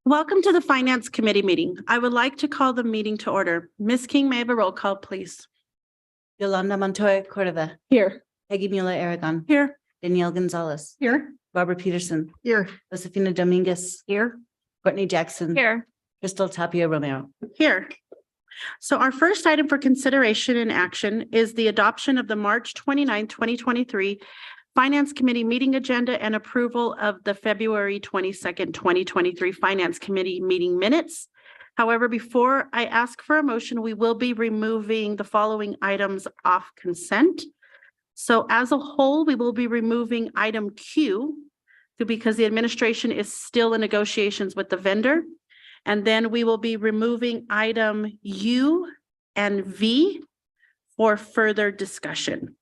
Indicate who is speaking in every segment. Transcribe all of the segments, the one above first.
Speaker 1: Welcome to the Finance Committee meeting. I would like to call the meeting to order. Ms. King, may I have a roll call, please?
Speaker 2: Yolanda Montoya Cordova,
Speaker 1: Here.
Speaker 2: Peggy Mueller Aragon,
Speaker 1: Here.
Speaker 2: Danielle Gonzalez,
Speaker 1: Here.
Speaker 2: Barbara Peterson,
Speaker 1: Here.
Speaker 2: Josefina Dominguez,
Speaker 1: Here.
Speaker 2: Courtney Jackson,
Speaker 1: Here.
Speaker 2: Crystal Tapia Romero.
Speaker 1: Here. So our first item for consideration and action is the adoption of the March 29, 2023 Finance Committee meeting agenda and approval of the February 22nd, 2023 Finance Committee meeting minutes. However, before I ask for a motion, we will be removing the following items off consent. So as a whole, we will be removing item Q because the administration is still in negotiations with the vendor. And then we will be removing item U and V for further discussion.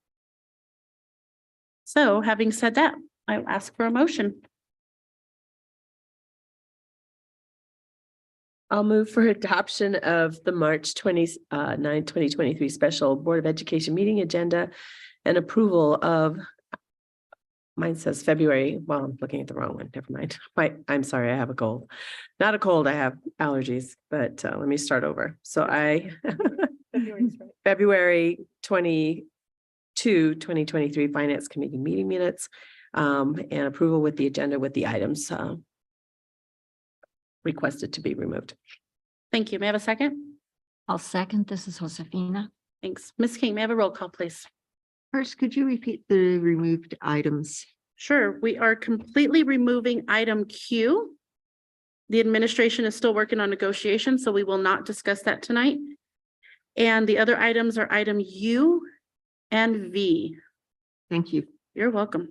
Speaker 1: So having said that, I'll ask for a motion.
Speaker 3: I'll move for adoption of the March 29, 2023 special Board of Education meeting agenda and approval of, mine says February. Well, I'm looking at the wrong one. Never mind. I'm sorry. I have a cold. Not a cold. I have allergies, but let me start over. So February 22, 2023 Finance Committee meeting minutes and approval with the agenda with the items requested to be removed.
Speaker 1: Thank you. May I have a second?
Speaker 4: I'll second. This is Josefina.
Speaker 1: Thanks. Ms. King, may I have a roll call, please?
Speaker 5: First, could you repeat the removed items?
Speaker 1: Sure. We are completely removing item Q. The administration is still working on negotiations, so we will not discuss that tonight. And the other items are item U and V.
Speaker 5: Thank you.
Speaker 1: You're welcome.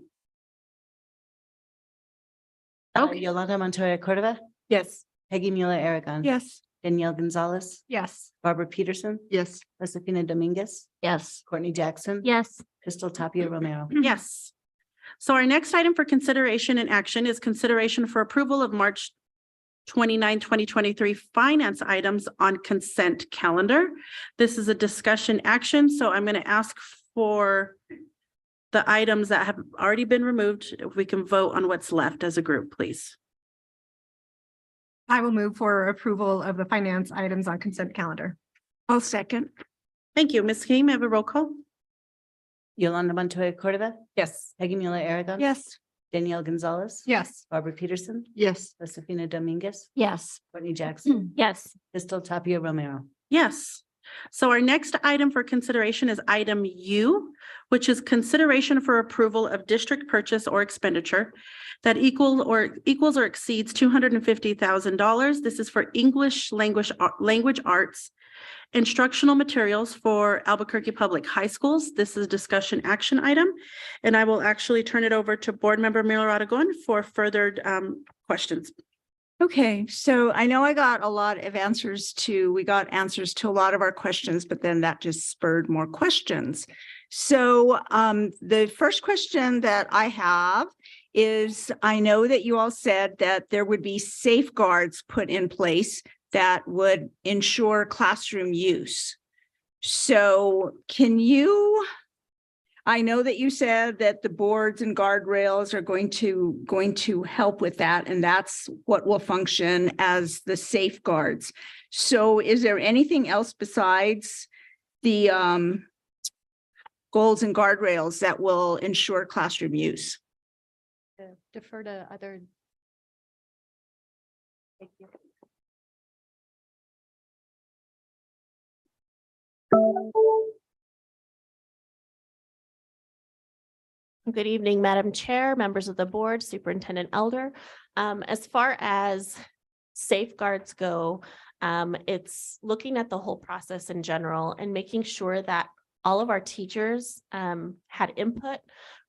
Speaker 2: Okay. Yolanda Montoya Cordova,
Speaker 3: Yes.
Speaker 2: Peggy Mueller Aragon.
Speaker 1: Yes.
Speaker 2: Danielle Gonzalez,
Speaker 1: Yes.
Speaker 2: Barbara Peterson,
Speaker 5: Yes.
Speaker 2: Josefina Dominguez,
Speaker 4: Yes.
Speaker 2: Courtney Jackson.
Speaker 4: Yes.
Speaker 2: Crystal Tapia Romero.
Speaker 1: Yes. So our next item for consideration and action is consideration for approval of March 29, 2023 finance items on consent calendar. This is a discussion action, so I'm going to ask for the items that have already been removed. If we can vote on what's left as a group, please.
Speaker 6: I will move for approval of the finance items on consent calendar.
Speaker 1: I'll second. Thank you. Ms. King, may I have a roll call?
Speaker 2: Yolanda Montoya Cordova,
Speaker 3: Yes.
Speaker 2: Peggy Mueller Aragon.
Speaker 1: Yes.
Speaker 2: Danielle Gonzalez.
Speaker 6: Yes.
Speaker 2: Barbara Peterson,
Speaker 5: Yes.
Speaker 2: Josefina Dominguez,
Speaker 4: Yes.
Speaker 2: Courtney Jackson,
Speaker 4: Yes.
Speaker 2: Crystal Tapia Romero.
Speaker 1: Yes. So our next item for consideration is item U, which is consideration for approval of district purchase or expenditure that equals or exceeds $250,000. This is for English language arts instructional materials for Albuquerque Public High Schools. This is a discussion action item, and I will actually turn it over to Board Member Mueller Aragon for further questions.
Speaker 7: Okay, so I know we got answers to a lot of our questions, but then that just spurred more questions. So the first question that I have is, I know that you all said that there would be safeguards put in place that would ensure classroom use. So I know that you said that the boards and guardrails are going to help with that, and that's what will function as the safeguards. So is there anything else besides the goals and guardrails that will ensure classroom use?
Speaker 4: Defer to other. Thank you.
Speaker 8: Good evening, Madam Chair, members of the board, Superintendent Elder. As far as safeguards go, it's looking at the whole process in general and making sure that all of our teachers had input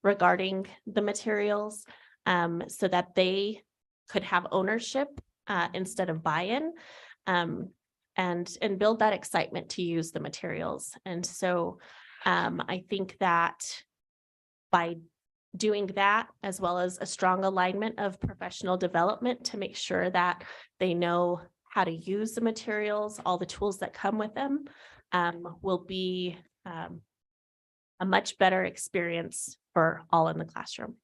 Speaker 8: regarding the materials so that they could have ownership instead of buy-in and build that excitement to use the materials. And so I think that by doing that, as well as a strong alignment of professional development to make sure that they know how to use the materials, all the tools that come with them, will be a much better experience for all in the classroom.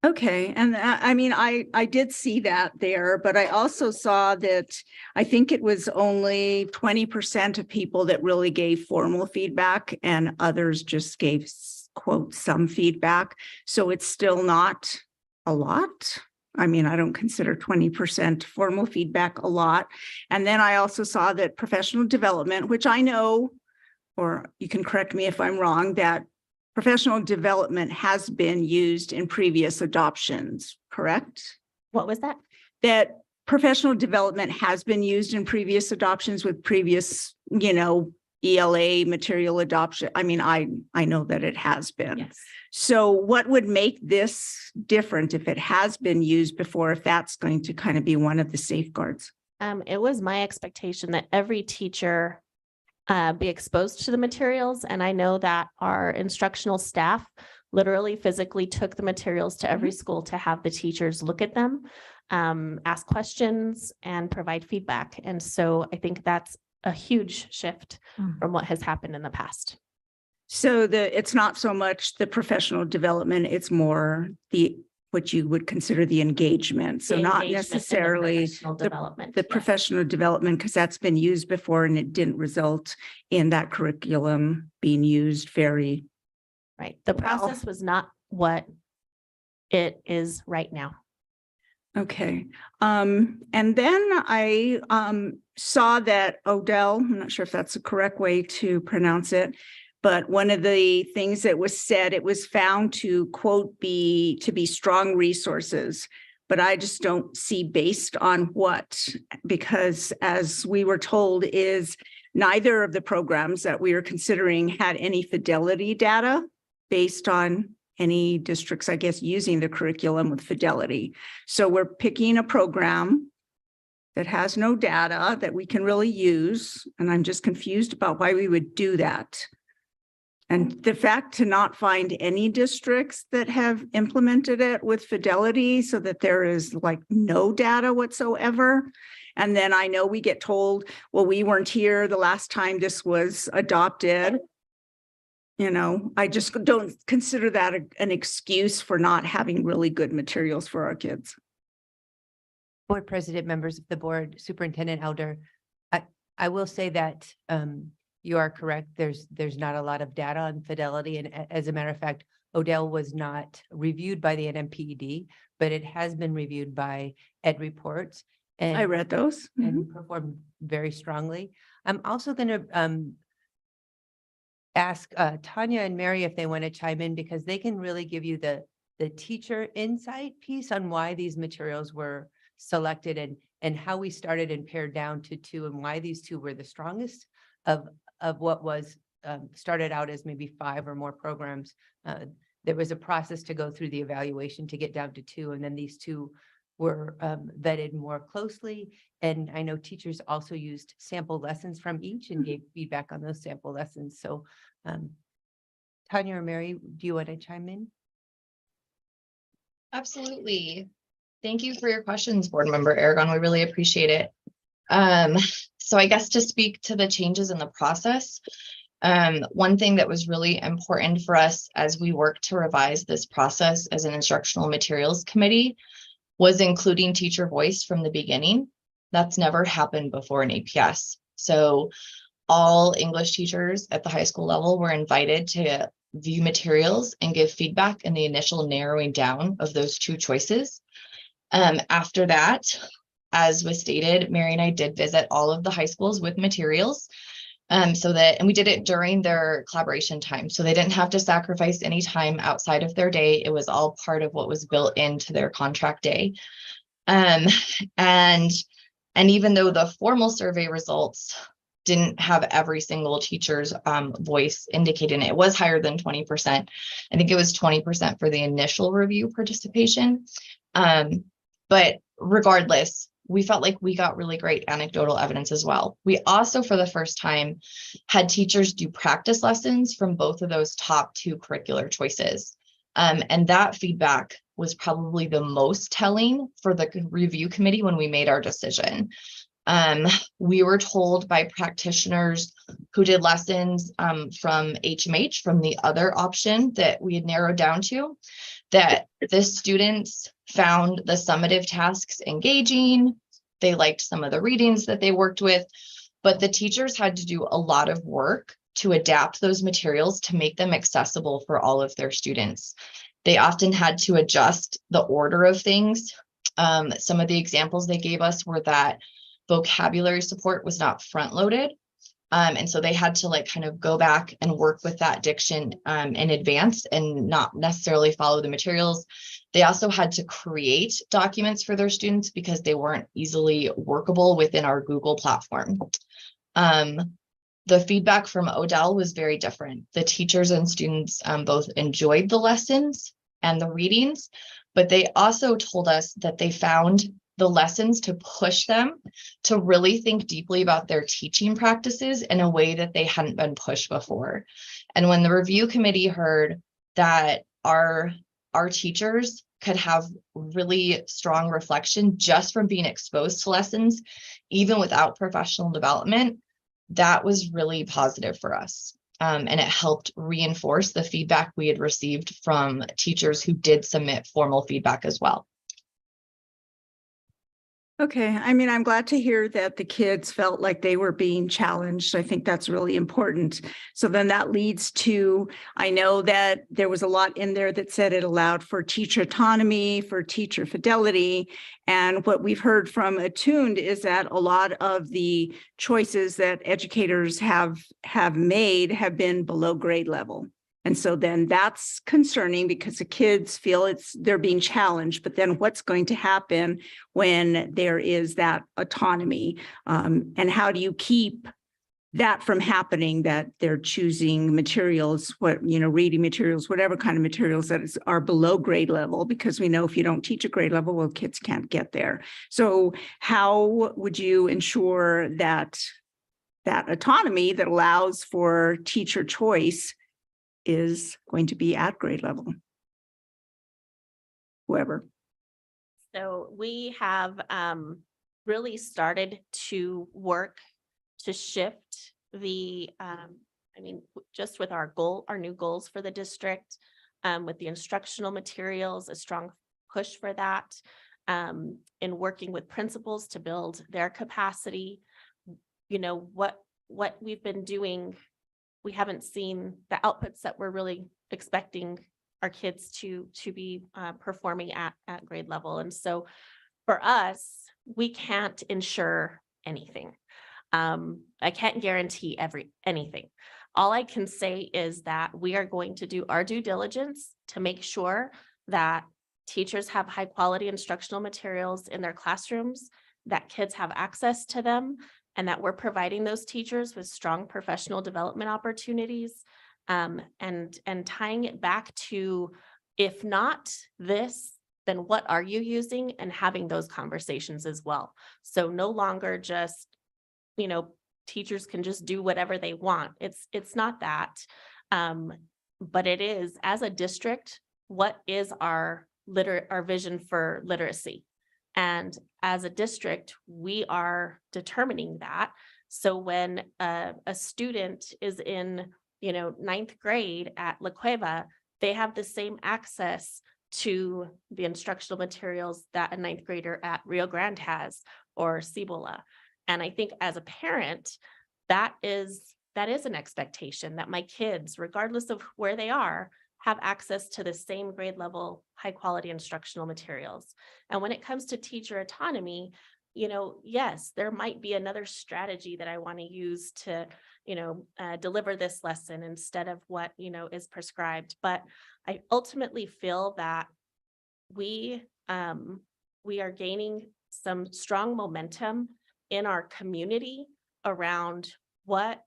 Speaker 7: Okay, and I mean, I did see that there, but I also saw that I think it was only 20% of people that really gave formal feedback and others just gave quote some feedback. So it's still not a lot. I mean, I don't consider 20% formal feedback a lot. And then I also saw that professional development, which I know, or you can correct me if I'm wrong, that professional development has been used in previous adoptions, correct?
Speaker 8: What was that?
Speaker 7: That professional development has been used in previous adoptions with previous, ELA material adoption. I mean, I know that it has been.
Speaker 8: Yes.
Speaker 7: So what would make this different if it has been used before, if that's going to kind of be one of the safeguards?
Speaker 8: It was my expectation that every teacher be exposed to the materials. And I know that our instructional staff literally physically took the materials to every school to have the teachers look at them, ask questions and provide feedback. And so I think that's a huge shift from what has happened in the past.
Speaker 7: So it's not so much the professional development, it's more what you would consider the engagement. So
Speaker 8: The
Speaker 7: not
Speaker 8: engagement and the
Speaker 7: necessarily
Speaker 8: professional development.
Speaker 7: the
Speaker 8: Yes.
Speaker 7: professional development, because that's been used before and it didn't result in that curriculum being used very
Speaker 8: Right. The
Speaker 7: Well-
Speaker 8: process was not what it is right now.
Speaker 7: okay. And then I saw that Odell, I'm not sure if that's the correct way to pronounce it, but one of the things that was said, it was found to quote be strong resources. But I just don't see based on what, because as we were told is neither of the programs that we are considering had any fidelity data based on any districts, I guess, using the curriculum with fidelity. So we're picking a program that has no data that we can really use. And I'm just confused about why we would do that. And the fact to not find any districts that have implemented it with fidelity so that there is like no data whatsoever. And then I know we get told, well, we weren't here the last time this was adopted. I just don't consider that an excuse for not having really good materials for our kids.
Speaker 9: Board President, members of the board, Superintendent Elder, I will say that you are correct. There's not a lot of data on fidelity. And as a matter of fact, Odell was not reviewed by the NMPED, but it has been reviewed by Ed Reports. And
Speaker 7: I read those.
Speaker 9: and performed very strongly. I'm also going to ask Tanya and Mary if they want to chime in, because they can really give you the teacher insight piece on why these materials were selected and how we started and pared down to 2 and why these 2 were the strongest of what was started out as maybe 5 or more programs. There was a process to go through the evaluation to get down to 2, and then these 2 were vetted more closely. And I know teachers also used sample lessons from each and gave feedback on those sample lessons. So Tanya or Mary, do you want to chime in?
Speaker 10: Absolutely. Thank you for your questions, Board Member Aragon. We really appreciate it. So I guess to speak to the changes in the process, one thing that was really important for us as we work to revise this process as an instructional materials committee was including teacher voice from the beginning. That's never happened before in APS. So all English teachers at the high school level were invited to view materials and give feedback in the initial narrowing down of those 2 choices. After that, as was stated, Mary and I did visit all of the high schools with materials. And we did it during their collaboration time. So they didn't have to sacrifice any time outside of their day. It was all part of what was built into their contract day. And even though the formal survey results didn't have every single teacher's voice indicated, it was higher than 20%. I think it was 20% for the initial review participation. But regardless, we felt like we got really great anecdotal evidence as well. We also, for the first time, had teachers do practice lessons from both of those top 2 curricular choices. And that feedback was probably the most telling for the review committee when we made our decision. We were told by practitioners who did lessons from HMH, from the other option that we had narrowed down to, that the students found the summative tasks engaging. They liked some of the readings that they worked with, but the teachers had to do a lot of work to adapt those materials to make them accessible for all of their students. They often had to adjust the order of things. Some of the examples they gave us were that vocabulary support was not front loaded. And so they had to like kind of go back and work with that diction in advance and not necessarily follow the materials. They also had to create documents for their students because they weren't easily workable within our Google platform. The feedback from Odell was very different. The teachers and students both enjoyed the lessons and the readings, but they also told us that they found the lessons to push them to really think deeply about their teaching practices in a way that they hadn't been pushed before. And when the review committee heard that our teachers could have really strong reflection just from being exposed to lessons, even without professional development, that was really positive for us. And it helped reinforce the feedback we had received from teachers who did submit formal feedback as well.
Speaker 7: Okay, I mean, I'm glad to hear that the kids felt like they were being challenged. I think that's really important. So then that leads to, I know that there was a lot in there that said it allowed for teacher autonomy, for teacher fidelity. And what we've heard from Attuned is that a lot of the choices that educators have made have been below grade level. And so then that's concerning because the kids feel they're being challenged, but then what's going to happen when there is that autonomy? And how do you keep that from happening, that they're choosing materials, reading materials, whatever kind of materials that are below grade level, because we know if you don't teach at grade level, well, kids can't get there. So how would you ensure that autonomy that allows for teacher choice is going to be at grade level? Whoever.
Speaker 8: So we have really started to work to shift the, just with our new goals for the district, with the instructional materials, a strong push for that, in working with principals to build their capacity. What we've been doing, we haven't seen the outputs that we're really expecting our kids to be performing at grade level. And so for us, we can't ensure anything. I can't guarantee anything. All I can say is that we are going to do our due diligence to make sure that teachers have high quality instructional materials in their classrooms, that kids have access to them, and that we're providing those teachers with strong professional development opportunities, and tying it back to, if not this, then what are you using, and having those conversations as well. So no longer just, teachers can just do whatever they want. It's not that, but it is, as a district, what is our vision for literacy? And as a district, we are determining that. So when a student is in, 9th grade at La Cueva, they have the same access to the instructional materials that a 9th grader at Rio Grande has, or Cibola. And I think as a parent, that is an expectation that my kids, regardless of where they are, have access to the same grade level, high quality instructional materials. And when it comes to teacher autonomy, yes, there might be another strategy that I want to use to, deliver this lesson instead of what, is prescribed. But I ultimately feel that we are gaining some strong momentum in our community around what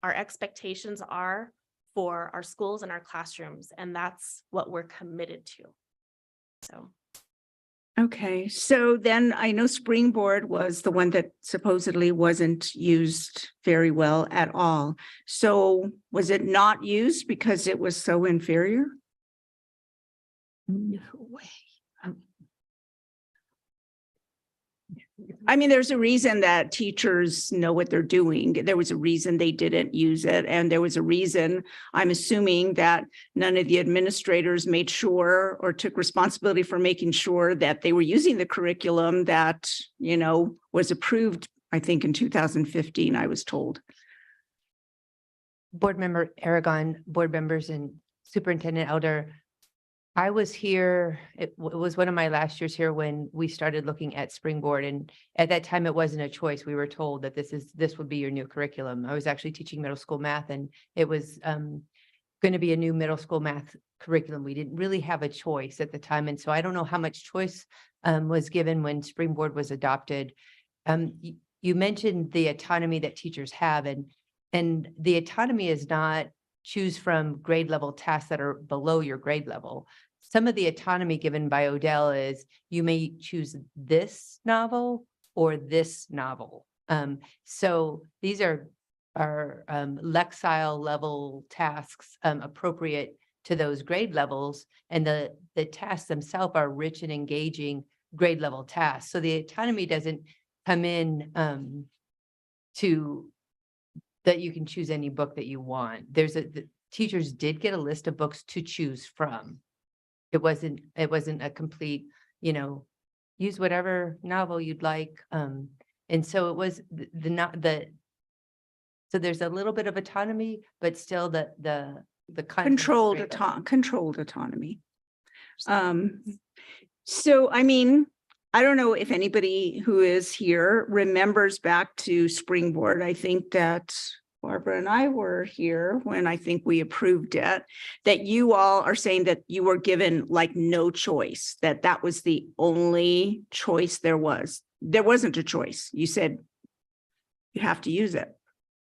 Speaker 8: our expectations are for our schools and our classrooms. And that's what we're committed to. So.
Speaker 7: Okay, so then I know Springboard was the one that supposedly wasn't used very well at all. So was it not used because it was so inferior?
Speaker 5: No way.
Speaker 7: I mean, there's a reason that teachers know what they're doing. There was a reason they didn't use it. And there was a reason, I'm assuming, that none of the administrators made sure or took responsibility for making sure that they were using the curriculum that, was approved, I think, in 2015, I was told.
Speaker 9: Board Member Aragon, board members and Superintendent Elder. I was here, it was one of my last years here when we started looking at Springboard, and at that time it wasn't a choice. We were told that this would be your new curriculum. I was actually teaching middle school math, and it was going to be a new middle school math curriculum. We didn't really have a choice at the time, and so I don't know how much choice was given when Springboard was adopted. You mentioned the autonomy that teachers have, and the autonomy is not choose from grade level tasks that are below your grade level. Some of the autonomy given by Odell is you may choose this novel or this novel. So these are Lexile level tasks appropriate to those grade levels, and the tasks themselves are rich and engaging grade level tasks. So the autonomy doesn't come in to that you can choose any book that you want. The teachers did get a list of books to choose from. It wasn't a complete, use whatever novel you'd like. And so it was so there's a little bit of autonomy, but still the
Speaker 7: Controlled autonomy. So, I mean, I don't know if anybody who is here remembers back to Springboard. I think that Barbara and I were here when I think we approved it, that you all are saying that you were given like no choice, that was the only choice there was. There wasn't a choice. You said you have to use it.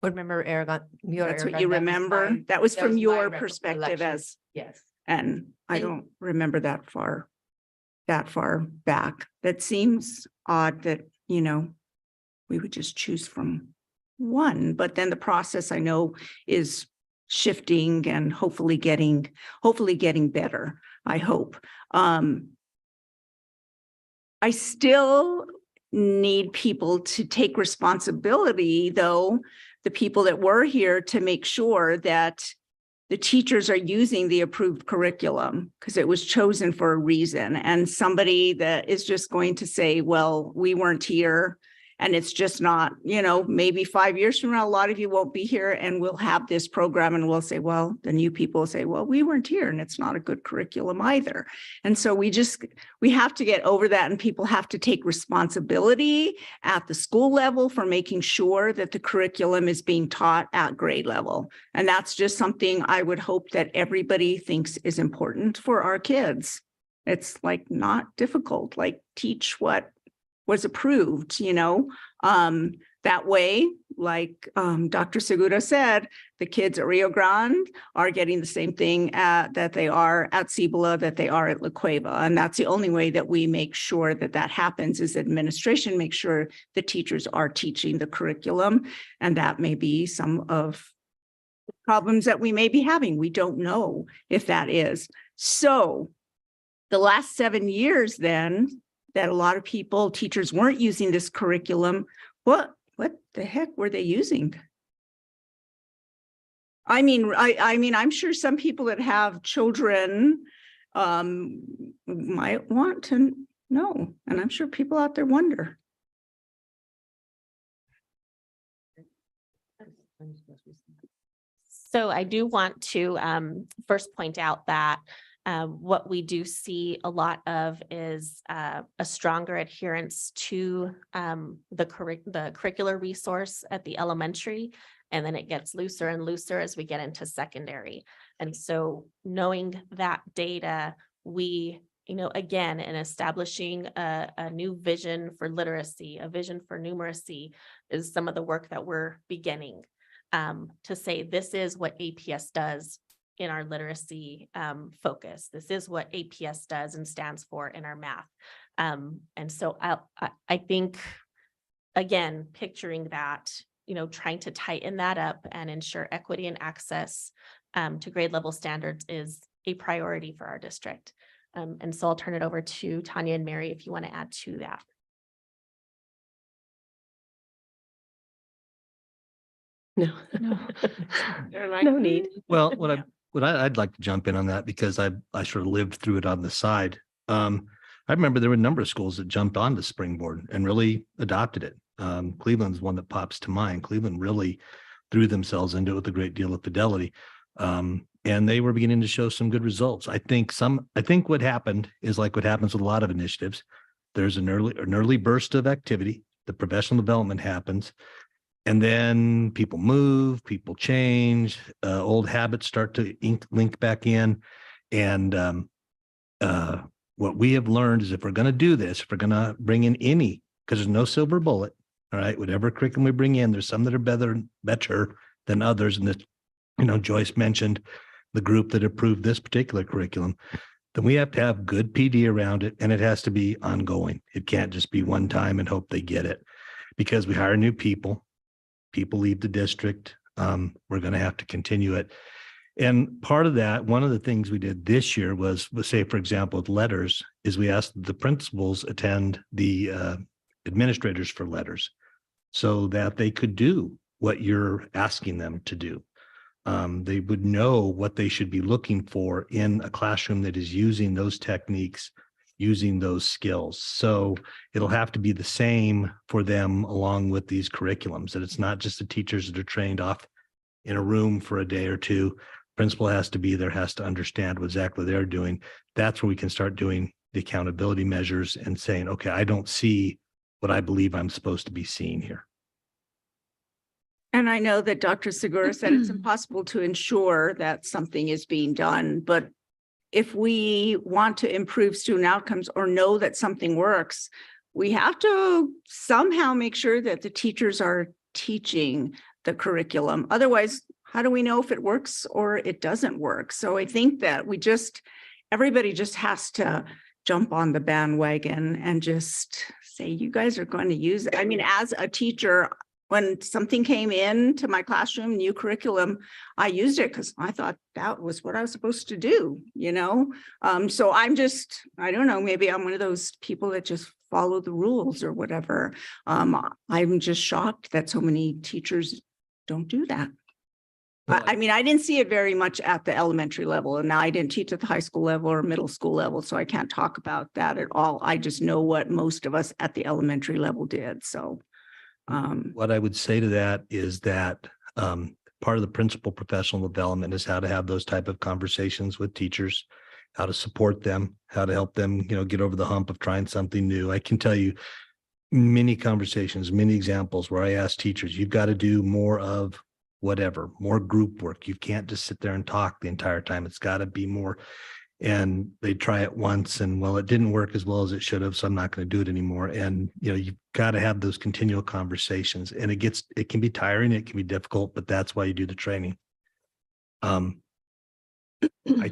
Speaker 9: Board Member Aragon.
Speaker 7: That's what you remember? That was from your perspective
Speaker 9: recollection. Yes.
Speaker 7: and I
Speaker 9: And-
Speaker 7: don't remember that far back. That seems odd that, we would just choose from one, but then the process I know is shifting and hopefully getting better, I hope. I still need people to take responsibility, though, the people that were here, to make sure that the teachers are using the approved curriculum because it was chosen for a reason. And somebody that is just going to say, well, we weren't here and it's just not, maybe 5 years from now, a lot of you won't be here and we'll have this program and we'll say, well, the new people will say, well, we weren't here and it's not a good curriculum either. And so we have to get over that, and people have to take responsibility at the school level for making sure that the curriculum is being taught at grade level. And that's just something I would hope that everybody thinks is important for our kids. It's like not difficult, like teach what was approved, that way, like Dr. Segura said, the kids at Rio Grande are getting the same thing that they are at Cibola, that they are at La Cueva. And that's the only way that we make sure that happens, is administration make sure the teachers are teaching the curriculum. And that may be some of the problems that we may be having. We don't know if that is. So the last 7 years then, that a lot of teachers weren't using this curriculum. What the heck were they using? I mean, I'm sure some people that have children might want to know, and I'm sure people out there wonder.
Speaker 8: So I do want to first point out that what we do see a lot of is a stronger adherence to the curricular resource at the elementary, and then it gets looser and looser as we get into secondary. And so knowing that data, we, again, in establishing a new vision for literacy, a vision for numeracy, is some of the work that we're beginning to say, this is what APS does in our literacy focus. This is what APS does and stands for in our math. And so I think, again, picturing that, trying to tighten that up and ensure equity and access to grade level standards is a priority for our district. And so I'll turn it over to Tanya and Mary if you want to add to that.
Speaker 3: No. No need.
Speaker 11: Well, I'd like to jump in on that because I sort of lived through it on the side. I remember there were a number of schools that jumped onto Springboard and really adopted it. Cleveland's one that pops to mind. Cleveland really threw themselves into it with a great deal of fidelity. And they were beginning to show some good results. I think what happened is like what happens with a lot of initiatives. There's an early burst of activity. The professional development happens. And then people move, people change, old habits start to link back in. And what we have learned is if we're going to do this, if we're going to bring in any, because there's no silver bullet, all right, whatever curriculum we bring in, there's some that are better than others. And that, Joyce mentioned the group that approved this particular curriculum. Then we have to have good PD around it, and it has to be ongoing. It can't just be one time and hope they get it, because we hire new people. People leave the district. We're going to have to continue it. And part of that, one of the things we did this year was say, for example, with letters, is we asked the principals attend the administrators for letters so that they could do what you're asking them to do. They would know what they should be looking for in a classroom that is using those techniques, using those skills. So it'll have to be the same for them along with these curriculums, that it's not just the teachers that are trained off in a room for a day or two. Principal has to be there, has to understand what exactly they're doing. That's where we can start doing the accountability measures and saying, okay, I don't see what I believe I'm supposed to be seeing here.
Speaker 7: And I know that Dr. Segura said it's impossible to ensure that something is being done, but if we want to improve student outcomes or know that something works, we have to somehow make sure that the teachers are teaching the curriculum. Otherwise, how do we know if it works or it doesn't work? So I think that everybody just has to jump on the bandwagon and just say, you guys are going to use it. I mean, as a teacher, when something came into my classroom, new curriculum, I used it because I thought that was what I was supposed to do, So I don't know, maybe I'm one of those people that just follow the rules or whatever. I'm just shocked that so many teachers don't do that. I mean, I didn't see it very much at the elementary level, and now I didn't teach at the high school level or middle school level, so I can't talk about that at all. I just know what most of us at the elementary level did, so.
Speaker 11: What I would say to that is that part of the principal professional development is how to have those type of conversations with teachers, how to support them, how to help them, get over the hump of trying something new. I can tell you many conversations, many examples where I ask teachers, you've got to do more of whatever, more group work. You can't just sit there and talk the entire time. It's got to be more. And they try it once and, well, it didn't work as well as it should have, so I'm not going to do it anymore. And, you've got to have those continual conversations, and it can be tiring. It can be difficult, but that's why you do the training. I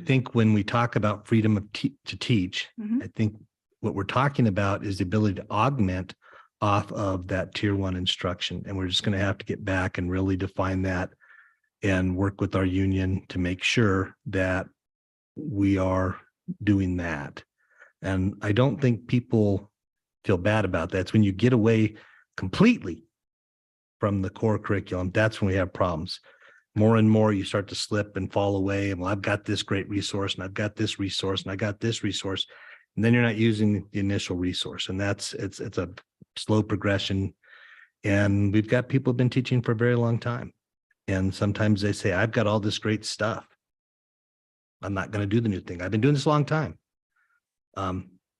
Speaker 11: think when we talk about freedom to teach, I think what we're talking about is the ability to augment off of that tier 1 instruction. And we're just going to have to get back and really define that and work with our union to make sure that we are doing that. And I don't think people feel bad about that. It's when you get away completely from the core curriculum, that's when we have problems. More and more you start to slip and fall away. And, well, I've got this great resource, and I've got this resource, and I got this resource. And then you're not using the initial resource. And it's a slow progression. And we've got people who've been teaching for a very long time. And sometimes they say, I've got all this great stuff. I'm not going to do the new thing. I've been doing this a long time.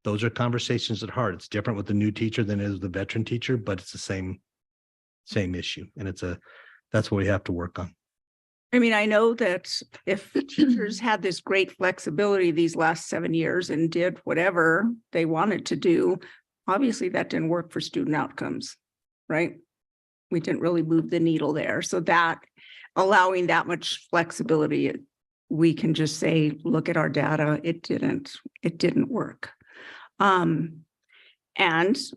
Speaker 11: Those are conversations at heart. It's different with the new teacher than it is the veteran teacher, but it's the same issue. And that's what we have to work on.
Speaker 7: I mean, I know that if teachers had this great flexibility these last 7 years and did whatever they wanted to do, obviously that didn't work for student outcomes, right? We didn't really move the needle there. So that allowing that much flexibility, we can just say, look at our data. It didn't work. And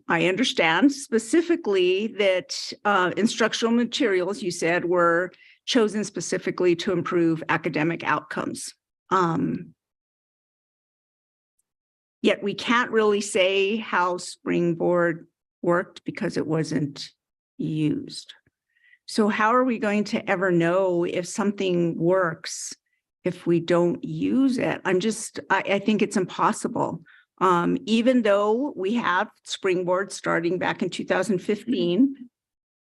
Speaker 7: I understand specifically that instructional materials, you said, were chosen specifically to improve academic outcomes. Yet we can't really say how Springboard worked because it wasn't used. So how are we going to ever know if something works if we don't use it? I think it's impossible. Even though we have Springboard starting back in 2015,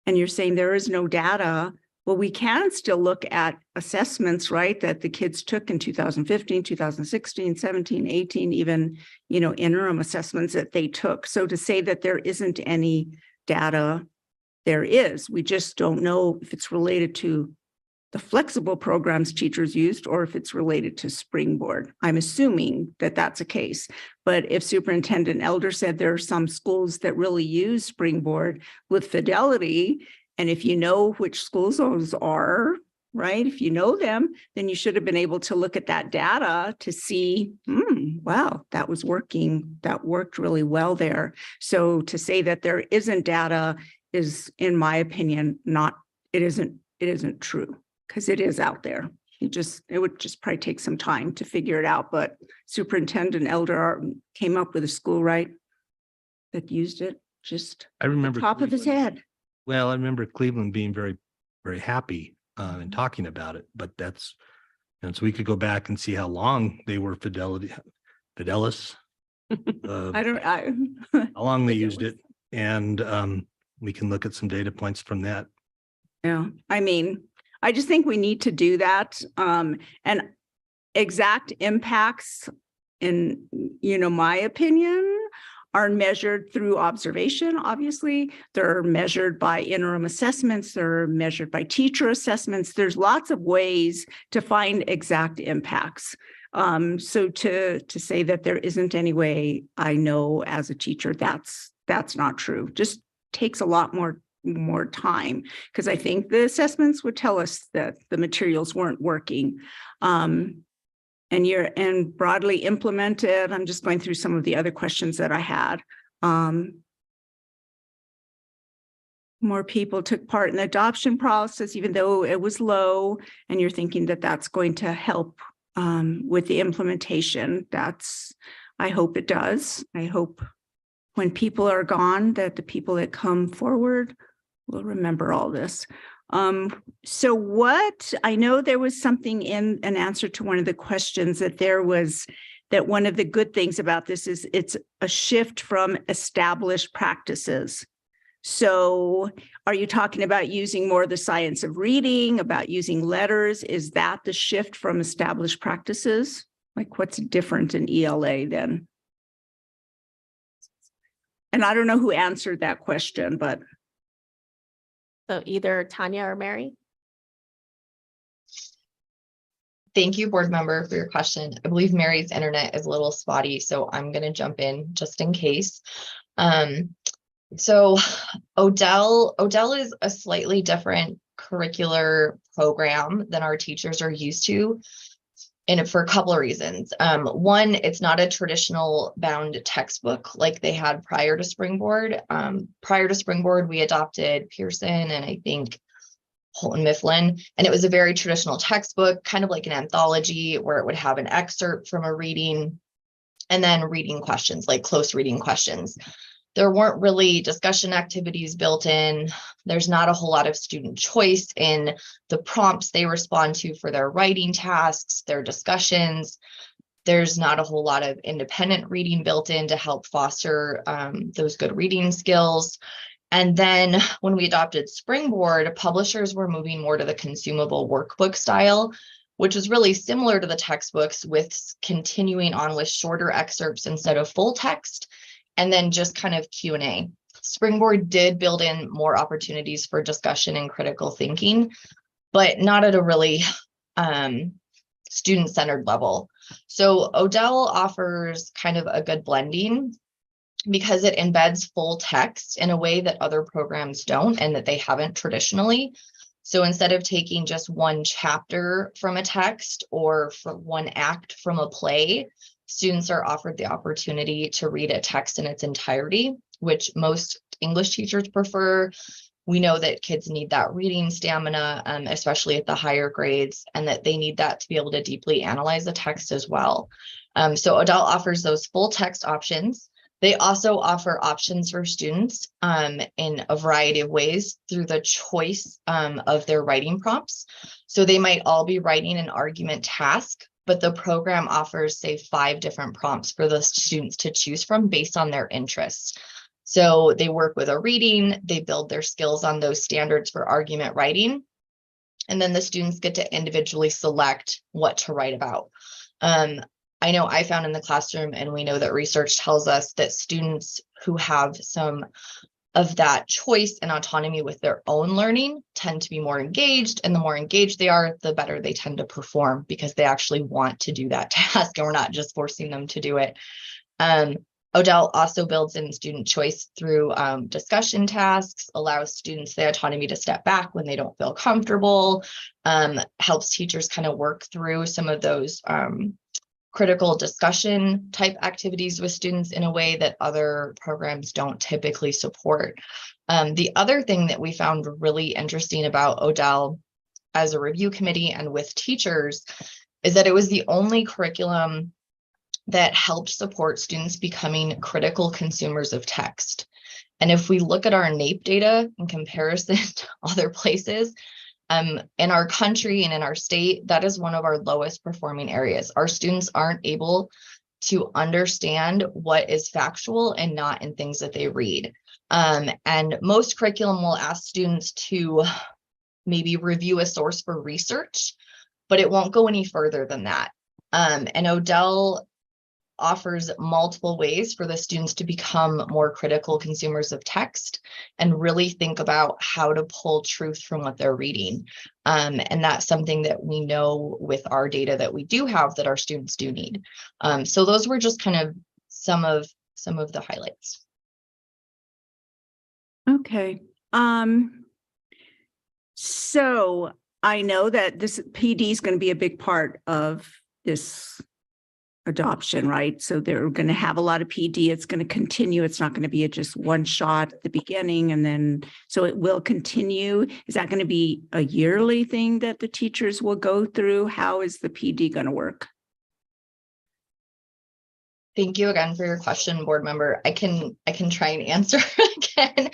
Speaker 7: and you're saying there is no data, well, we can still look at assessments, right, that the kids took in 2015, 2016, 17, 18, even, interim assessments that they took. So to say that there isn't any data, there is. We just don't know if it's related to the flexible programs teachers used or if it's related to Springboard. I'm assuming that that's a case. But if Superintendent Elder said there are some schools that really use Springboard with fidelity, and if you know which schools those are, right, if you know them, then you should have been able to look at that data to see, wow, that was working. That worked really well there. So to say that there isn't data is, in my opinion, it isn't true, because it is out there. It would just probably take some time to figure it out. But Superintendent Elder came up with a school, right, that used it just
Speaker 11: I remember
Speaker 7: top of his
Speaker 11: Cleveland.
Speaker 7: head.
Speaker 11: Well, I remember Cleveland being very, very happy and talking about it, but and so we could go back and see how long they were Fidelis, how long they used it. And we can look at some data points from that.
Speaker 7: Yeah, I mean, I just think we need to do that. And exact impacts, in, my opinion, are measured through observation, obviously. They're measured by interim assessments. They're measured by teacher assessments. There's lots of ways to find exact impacts. So to say that there isn't any way I know as a teacher, that's not true. Just takes a lot more time, because I think the assessments would tell us that the materials weren't working. And broadly implemented. I'm just going through some of the other questions that I had. More people took part in the adoption process, even though it was low, and you're thinking that that's going to help with the implementation. I hope it does. I hope when people are gone, that the people that come forward will remember all this. So I know there was something in an answer to one of the questions that one of the good things about this is it's a shift from established practices. So are you talking about using more of the science of reading, about using letters? Is that the shift from established practices? Like, what's different in ELA then? And I don't know who answered that question, but.
Speaker 8: So either Tanya or Mary.
Speaker 10: Thank you, board member, for your question. I believe Mary's internet is a little spotty, so I'm going to jump in just in case. So Odell is a slightly different curricular program than our teachers are used to, and for a couple of reasons. One, it's not a traditional bound textbook like they had prior to Springboard. Prior to Springboard, we adopted Pearson and I think Houghton Mifflin, and it was a very traditional textbook, kind of like an anthology where it would have an excerpt from a reading and then reading questions, like close reading questions. There weren't really discussion activities built in. There's not a whole lot of student choice in the prompts they respond to for their writing tasks, their discussions. There's not a whole lot of independent reading built in to help foster those good reading skills. And then when we adopted Springboard, publishers were moving more to the consumable workbook style, which was really similar to the textbooks, with continuing on with shorter excerpts instead of full text, and then just kind of Q&A. Springboard did build in more opportunities for discussion and critical thinking, but not at a really student-centered level. So Odell offers kind of a good blending because it embeds full text in a way that other programs don't and that they haven't traditionally. So instead of taking just one chapter from a text or from one act from a play, students are offered the opportunity to read a text in its entirety, which most English teachers prefer. We know that kids need that reading stamina, especially at the higher grades, and that they need that to be able to deeply analyze the text as well. So Odell offers those full text options. They also offer options for students in a variety of ways through the choice of their writing prompts. So they might all be writing an argument task, but the program offers, say, 5 different prompts for the students to choose from based on their interests. So they work with a reading, they build their skills on those standards for argument writing, and then the students get to individually select what to write about. I know I found in the classroom, and we know that research tells us that students who have some of that choice and autonomy with their own learning tend to be more engaged, and the more engaged they are, the better they tend to perform because they actually want to do that task and we're not just forcing them to do it. Odell also builds in student choice through discussion tasks, allows students the autonomy to step back when they don't feel comfortable, helps teachers kind of work through some of those critical discussion type activities with students in a way that other programs don't typically support. The other thing that we found really interesting about Odell as a review committee and with teachers is that it was the only curriculum that helped support students becoming critical consumers of text. And if we look at our NAEP data in comparison to other places, in our country and in our state, that is one of our lowest performing areas. Our students aren't able to understand what is factual and not in things that they read. And most curriculum will ask students to maybe review a source for research, but it won't go any further than that. And Odell offers multiple ways for the students to become more critical consumers of text and really think about how to pull truth from what they're reading. And that's something that we know with our data that we do have that our students do need. So those were just kind of some of the highlights.
Speaker 7: Okay. So I know that this PD is going to be a big part of this adoption, right? So they're going to have a lot of PD. It's going to continue. It's not going to be just one shot at the beginning. And then, so it will continue. Is that going to be a yearly thing that the teachers will go through? How is the PD going to work?
Speaker 10: Thank you again for your question, board member. I can try and answer again.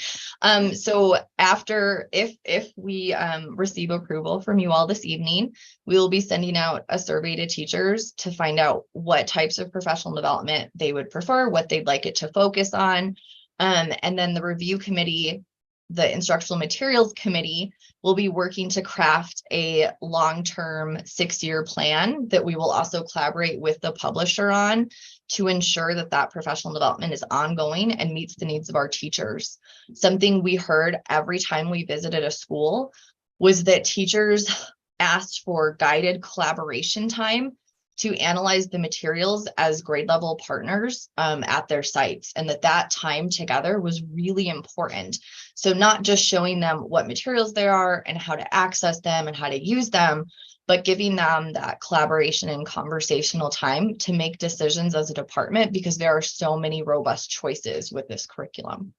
Speaker 10: So after, if we receive approval from you all this evening, we will be sending out a survey to teachers to find out what types of professional development they would prefer, what they'd like it to focus on. And then the review committee, the instructional materials committee, will be working to craft a long-term 6-year plan that we will also collaborate with the publisher on to ensure that that professional development is ongoing and meets the needs of our teachers. Something we heard every time we visited a school was that teachers asked for guided collaboration time to analyze the materials as grade level partners at their sites, and that time together was really important. So not just showing them what materials there are and how to access them and how to use them, but giving them that collaboration and conversational time to make decisions as a department, because there are so many robust choices with this curriculum.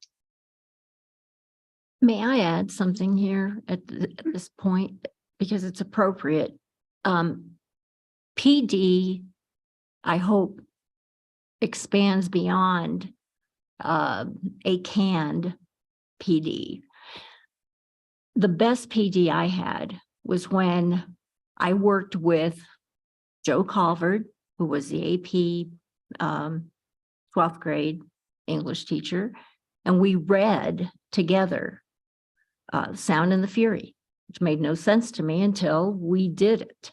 Speaker 4: May I add something here at this point, because it's appropriate? PD, I hope, expands beyond a canned PD. The best PD I had was when I worked with Joe Calvert, who was the AP 12th grade English teacher, and we read together Sound and the Fury, which made no sense to me until we did it.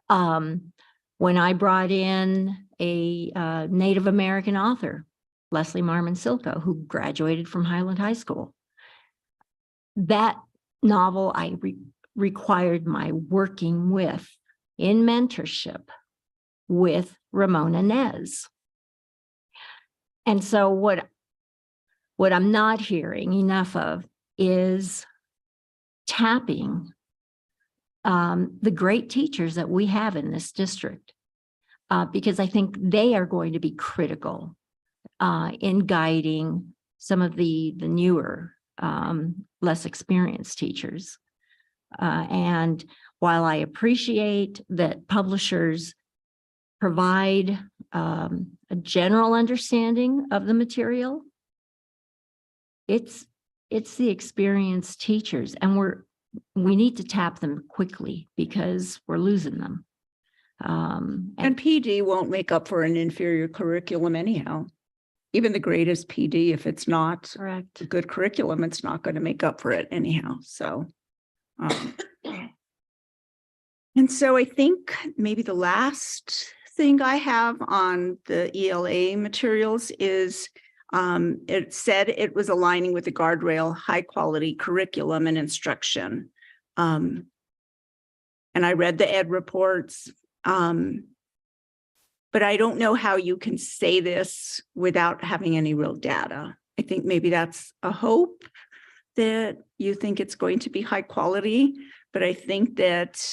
Speaker 4: When I brought in a Native American author, Leslie Marmon Silko, who graduated from Highland High School, that novel I required my working with in mentorship with Ramona Nez. And so what I'm not hearing enough of is tapping the great teachers that we have in this district, because I think they are going to be critical in guiding some of the newer, less experienced teachers. And while I appreciate that publishers provide a general understanding of the material. It's the experienced teachers, and we need to tap them quickly because we're losing them.
Speaker 7: And PD won't make up for an inferior curriculum anyhow. Even the greatest PD, if it's not
Speaker 4: correct.
Speaker 7: a good curriculum, it's not going to make up for it anyhow. So, and so I think maybe the last thing I have on the ELA materials is it said it was aligning with the guardrail, high quality curriculum and instruction. And I read the ed reports. But I don't know how you can say this without having any real data. I think maybe that's a hope that you think it's going to be high quality, but I think that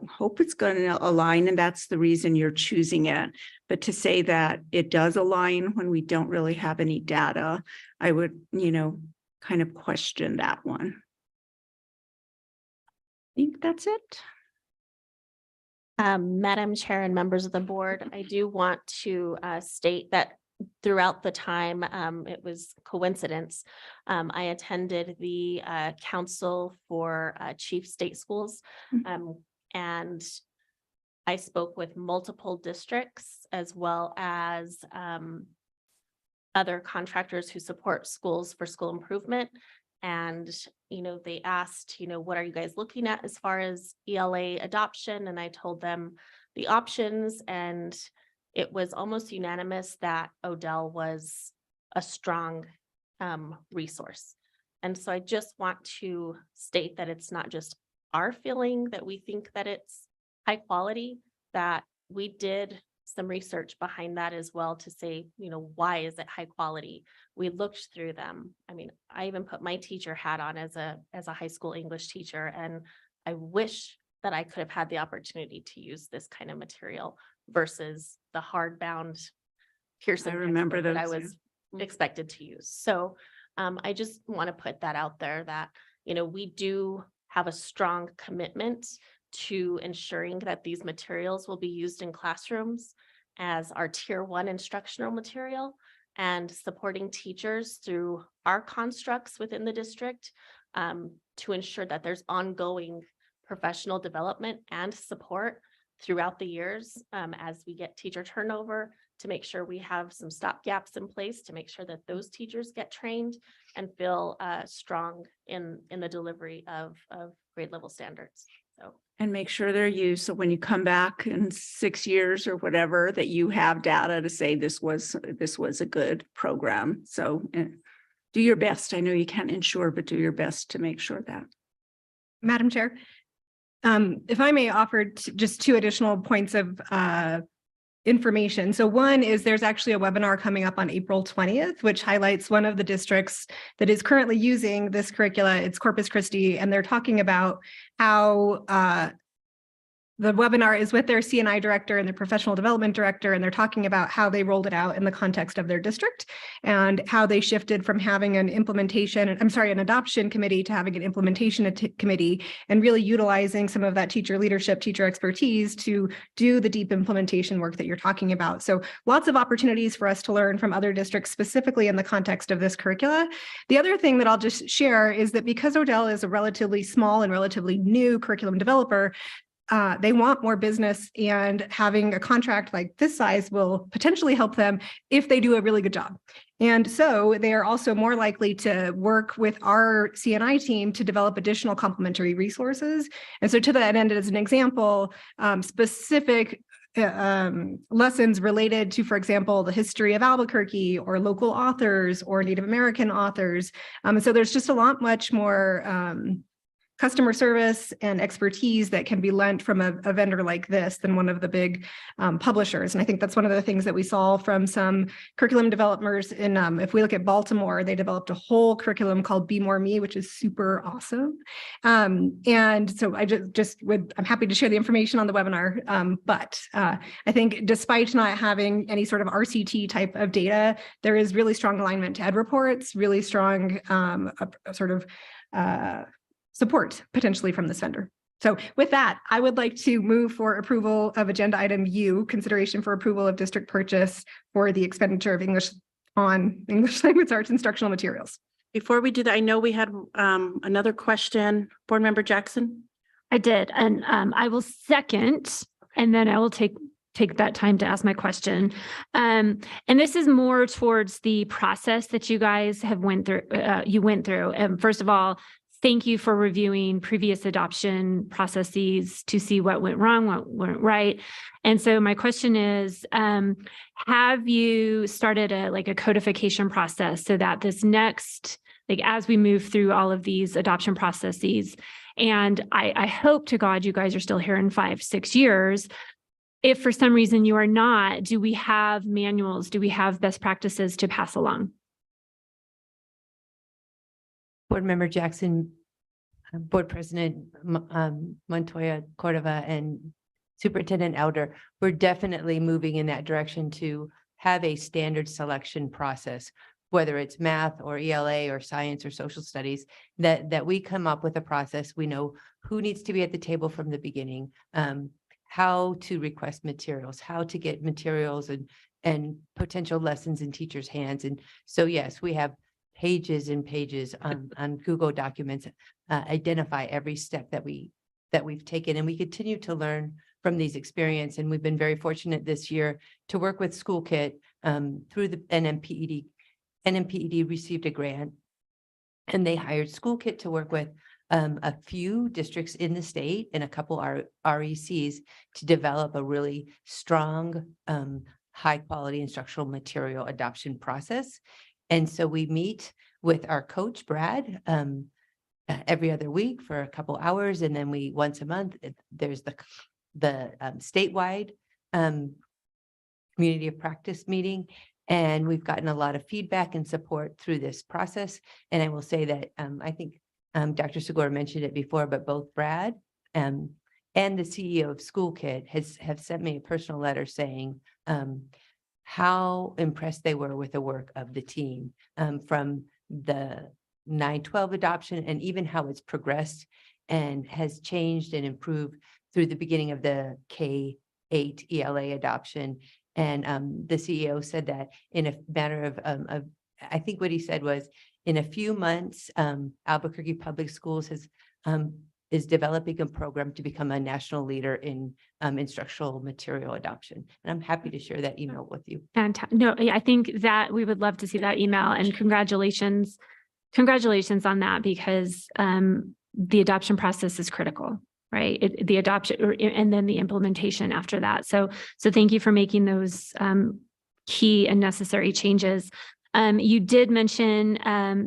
Speaker 7: hope it's going to align, and that's the reason you're choosing it. But to say that it does align when we don't really have any data, I would, kind of question that one. I think that's it.
Speaker 8: Madam Chair and members of the board, I do want to state that throughout the time, it was coincidence. I attended the Council for Chief State Schools, and I spoke with multiple districts as well as other contractors who support schools for school improvement. And, they asked, what are you guys looking at as far as ELA adoption? And I told them the options, and it was almost unanimous that Odell was a strong resource. And so I just want to state that it's not just our feeling that we think that it's high quality, that we did some research behind that as well to say, why is it high quality? We looked through them. I mean, I even put my teacher hat on as a high school English teacher, and I wish that I could have had the opportunity to use this kind of material versus the hardbound Pearson.
Speaker 7: I remember
Speaker 8: textbook that I
Speaker 7: those,
Speaker 8: was expected to use. So I just want to put that out there that, we do have a strong commitment to ensuring that these materials will be used in classrooms as our tier 1 instructional material, and supporting teachers through our constructs within the district to ensure that there's ongoing professional development and support throughout the years as we get teacher turnover, to make sure we have some stopgaps in place to make sure that those teachers get trained and feel strong in the delivery of grade level standards. So.
Speaker 7: And make sure they're used. So when you come back in 6 years or whatever, that you have data to say this was a good program. So do your best. I know you can't ensure, but do your best to make sure that.
Speaker 6: Madam Chair, if I may offer just 2 additional points of information. So one is there's actually a webinar coming up on April 20th, which highlights one of the districts that is currently using this curricula. It's Corpus Christi, and they're talking about how the webinar is with their CNI director and their professional development director, and they're talking about how they rolled it out in the context of their district and how they shifted from having an adoption committee to having an implementation committee, and really utilizing some of that teacher leadership, teacher expertise to do the deep implementation work that you're talking about. So lots of opportunities for us to learn from other districts, specifically in the context of this curricula. The other thing that I'll just share is that because Odell is a relatively small and relatively new curriculum developer, they want more business, and having a contract like this size will potentially help them if they do a really good job. And so they are also more likely to work with our CNI team to develop additional complementary resources. And so to that end, as an example, specific lessons related to, for example, the history of Albuquerque or local authors or Native American authors. And so there's just a lot much more customer service and expertise that can be lent from a vendor like this than one of the big publishers. And I think that's one of the things that we saw from some curriculum developers in, if we look at Baltimore, they developed a whole curriculum called Be More Me, which is super awesome. And so I'm happy to share the information on the webinar. But I think despite not having any sort of RCT type of data, there is really strong alignment to ed reports, really strong support potentially from this vendor. So with that, I would like to move for approval of agenda item U, consideration for approval of district purchase for the expenditure of English language arts instructional materials.
Speaker 1: Before we do that, I know we had another question. Board Member Jackson?
Speaker 12: I did, and I will second, and then I will take that time to ask my question. And this is more towards the process that you guys have went through. And first of all, thank you for reviewing previous adoption processes to see what went wrong, what went right. And so my question is, have you started a codification process so that this next, as we move through all of these adoption processes, and I hope to God you guys are still here in 5-6 years. If for some reason you are not, do we have manuals? Do we have best practices to pass along?
Speaker 9: Board Member Jackson, Board President Montoya Cordova, and Superintendent Elder, we're definitely moving in that direction to have a standard selection process, whether it's math or ELA or science or social studies, that we come up with a process. We know who needs to be at the table from the beginning, how to request materials, how to get materials and potential lessons in teachers' hands. And so, yes, we have pages and pages on Google Documents, identify every step that we've taken, and we continue to learn from these experiences. And we've been very fortunate this year to work with SchoolKit through the NMPED. NMPED received a grant, and they hired SchoolKit to work with a few districts in the state and a couple RECs to develop a really strong, high quality instructional material adoption process. And so we meet with our coach, Brad, every other week for a couple hours. And then once a month, there's the statewide community of practice meeting. And we've gotten a lot of feedback and support through this process. And I will say that I think Dr. Segura mentioned it before, but both Brad and the CEO of SchoolKit have sent me a personal letter saying how impressed they were with the work of the team from the 9-12 adoption, and even how it's progressed and has changed and improved through the beginning of the K-8 ELA adoption. And the CEO said that in a matter of I think what he said was, in a few months, Albuquerque Public Schools is developing a program to become a national leader in instructional material adoption. And I'm happy to share that email with you.
Speaker 12: Fantastic. No, I think that we would love to see that email, and congratulations on that, because the adoption process is critical, right? The adoption and then the implementation after that. So thank you for making those key and necessary changes. You did mention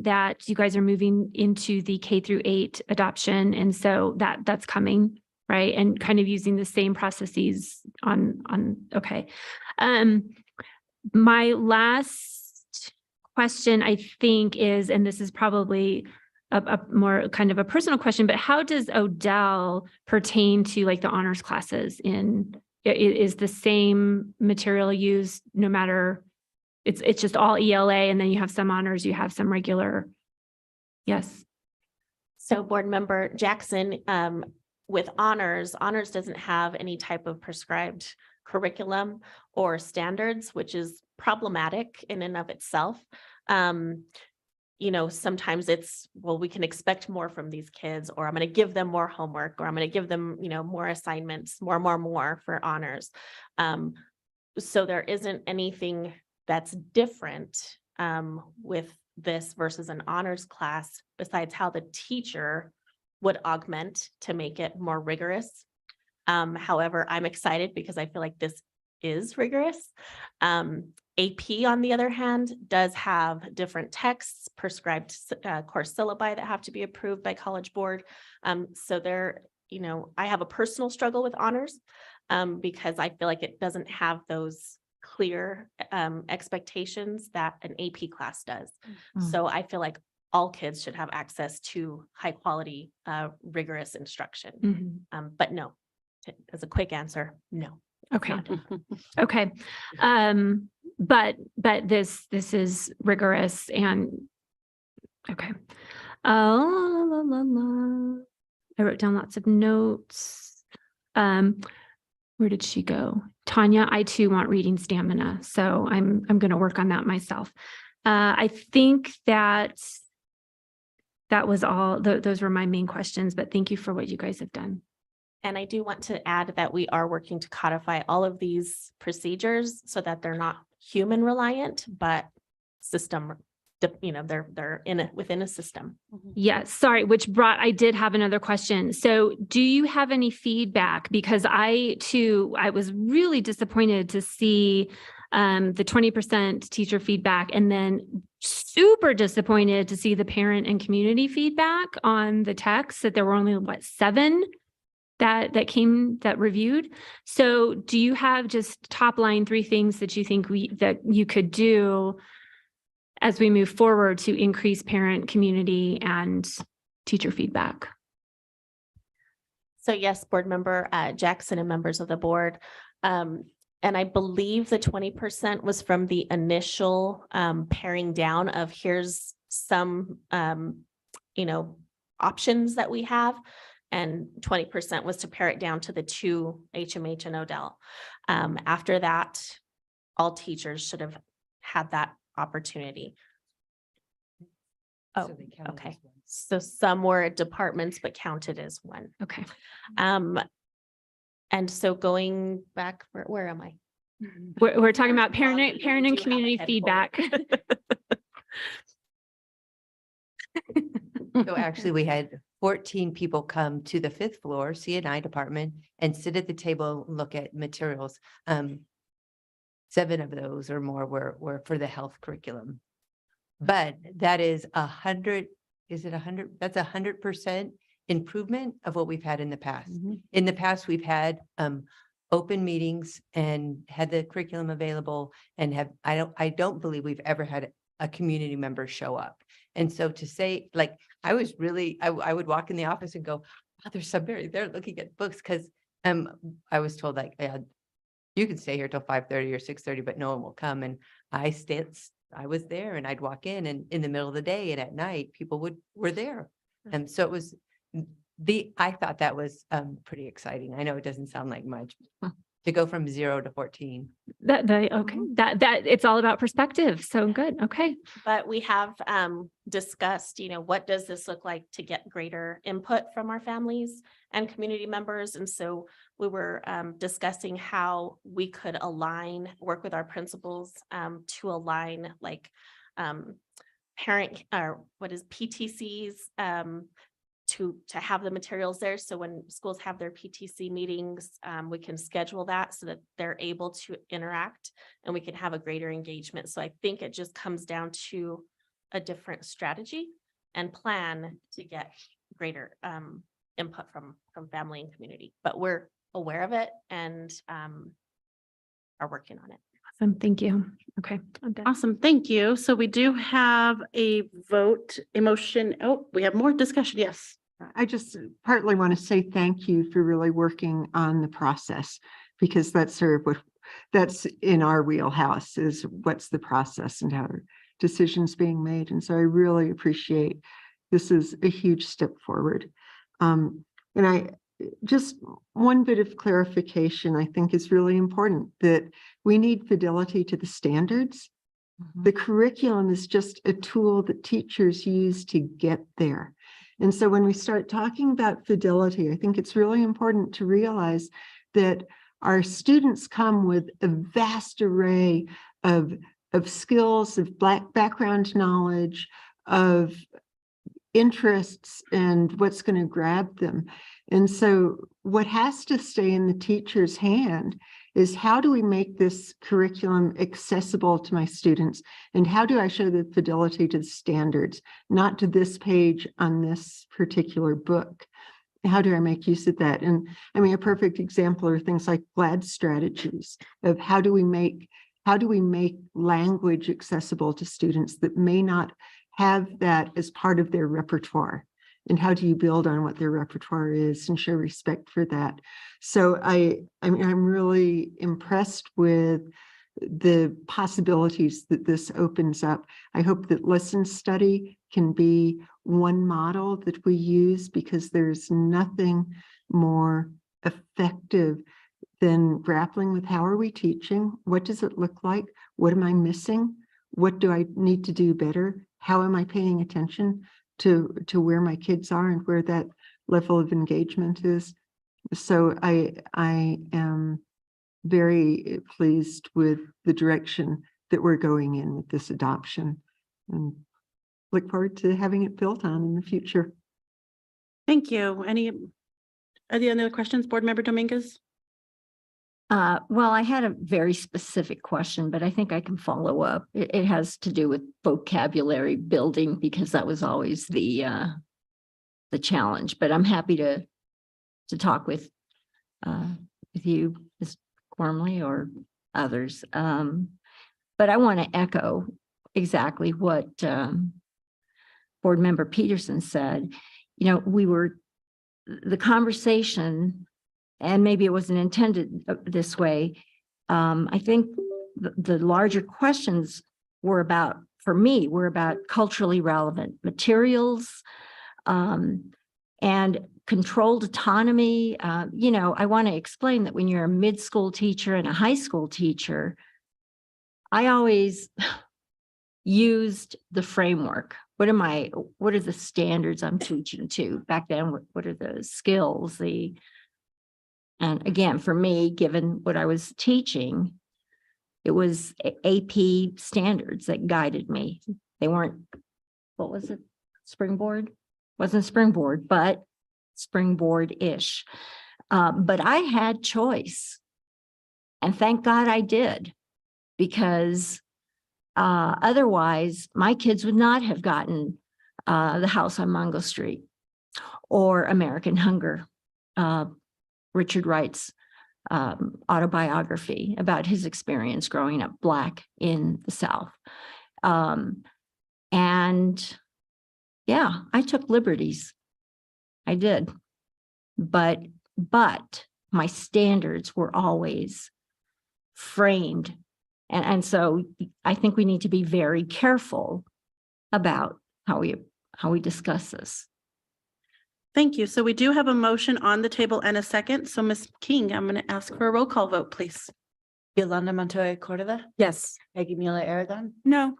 Speaker 12: that you guys are moving into the K-8 adoption, and so that's coming, right? And kind of using the same processes okay. My last question, I think, is, and this is probably a more kind of a personal question, but how does Odell pertain to the honors classes? Is the same material used no matter? It's just all ELA, and then you have some honors, you have some regular. Yes.
Speaker 8: So Board Member Jackson, with honors doesn't have any type of prescribed curriculum or standards, which is problematic in and of itself. Sometimes it's, well, we can expect more from these kids, or I'm going to give them more homework, or I'm going to give them, more assignments, more for honors. So there isn't anything that's different with this versus an honors class, besides how the teacher would augment to make it more rigorous. However, I'm excited because I feel like this is rigorous. AP, on the other hand, does have different texts, prescribed course syllabi that have to be approved by College Board. So there, I have a personal struggle with honors because I feel like it doesn't have those clear expectations that an AP class does. So I feel like all kids should have access to high quality, rigorous instruction. But no, as a quick answer, no.
Speaker 12: Okay. Okay. But this is rigorous and okay. I wrote down lots of notes. Where did she go? Tanya, I too want reading stamina. So I'm going to work on that myself. I think that was all, those were my main questions, but thank you for what you guys have done.
Speaker 8: And I do want to add that we are working to codify all of these procedures so that they're not human reliant, but system, they're within a system.
Speaker 12: Yes, sorry, I did have another question. So do you have any feedback? Because I was really disappointed to see the 20% teacher feedback, and then super disappointed to see the parent and community feedback on the text, that there were only 7 that reviewed. So do you have just top line 3 things that you think that you could do as we move forward to increase parent, community, and teacher feedback?
Speaker 8: So yes, board member Jackson and members of the board. And I believe the 20% was from the initial paring down of here's some, options that we have. And 20% was to pare it down to the 2 HMH and Odell. After that, all teachers should have had that opportunity. Oh,
Speaker 9: So they counted
Speaker 8: okay.
Speaker 9: as one.
Speaker 8: So some were departments, but counted as one.
Speaker 12: Okay.
Speaker 8: And so going back, where am I?
Speaker 12: We're talking about
Speaker 8: Well,
Speaker 12: parent
Speaker 8: I
Speaker 12: and
Speaker 8: do have a
Speaker 12: community
Speaker 8: head full.
Speaker 12: feedback.
Speaker 9: So actually, we had 14 people come to the 5th floor C&I department and sit at the table, and look at materials. 7 of those or more were for the health curriculum. But that is 100, is it 100? That's 100% improvement of what we've had in the past. In the past, we've had open meetings and had the curriculum available, and I don't believe we've ever had a community member show up. And so to say, like, I was really, I would walk in the office and go, oh, there's somebody there looking at books, because I was told, like, you can stay here till 5:30 or 6:30, but no one will come. And I was there, and I'd walk in the middle of the day and at night, people were there. And so it was I thought that was pretty exciting. I know it doesn't sound like much to go from 0 to 14.
Speaker 12: Okay. That it's all about perspective. So good. Okay.
Speaker 8: But we have discussed, what does this look like to get greater input from our families and community members? And so we were discussing how we could work with our principals to align parent or PTCs to have the materials there. So when schools have their PTC meetings, we can schedule that so that they're able to interact and we can have a greater engagement. So I think it just comes down to a different strategy and plan to get greater input from family and community. But we're aware of it and are working on it.
Speaker 12: Awesome. Thank you. Okay. I'm done.
Speaker 1: Awesome. Thank you. So we do have a motion. Oh, we have more discussion. Yes.
Speaker 5: I just partly want to say thank you for really working on the process, because that's sort of that's in our wheelhouse, is what's the process and how are decisions being made. And so I really appreciate, this is a huge step forward. And I just one bit of clarification I think is really important, that we need fidelity to the standards. The curriculum is just a tool that teachers use to get there. And so when we start talking about fidelity, I think it's really important to realize that our students come with a vast array of skills, of background knowledge, of interests, and what's going to grab them. And so what has to stay in the teacher's hand is, how do we make this curriculum accessible to my students? And how do I show the fidelity to the standards, not to this page on this particular book? How do I make use of that? And I mean, a perfect example are things like GLAD strategies of how do we make language accessible to students that may not have that as part of their repertoire? And how do you build on what their repertoire is and show respect for that? So I'm really impressed with the possibilities that this opens up. I hope that Lesson Study can be one model that we use because there's nothing more effective than grappling with how are we teaching? What does it look like? What am I missing? What do I need to do better? How am I paying attention to where my kids are and where that level of engagement is? So I am very pleased with the direction that we're going in with this adoption and look forward to having it built on in the future.
Speaker 1: Thank you. Any other questions, Board Member Dominguez?
Speaker 4: Well, I had a very specific question, but I think I can follow up. It has to do with vocabulary building because that was always the challenge, but I'm happy to talk with you, Ms. Gormley, or others. But I want to echo exactly what Board Member Peterson said. You know, the conversation, and maybe it wasn't intended this way. I think the larger questions were about, for me, were about culturally relevant materials and controlled autonomy. You know, I want to explain that when you're a mid-school teacher and a high school teacher, I always used the framework. What are the standards I'm teaching to? Back then, what are the skills, and again, for me, given what I was teaching, it was AP standards that guided me. They weren't, what was it? Springboard? Wasn't Springboard, but Springboard-ish. But I had choice. And thank God I did, because otherwise my kids would not have gotten The House on Mungo Street or American Hunger, Richard Wright's autobiography about his experience growing up Black in the South. And yeah, I took liberties. I did. But my standards were always framed. And so I think we need to be very careful about how we discuss this.
Speaker 1: Thank you. So we do have a motion on the table and a second. So Ms. King, I'm going to ask for a roll call vote, please.
Speaker 2: Yolanda Montoya Cordova,
Speaker 3: Yes.
Speaker 2: Peggy Mueller Aragon,
Speaker 7: No.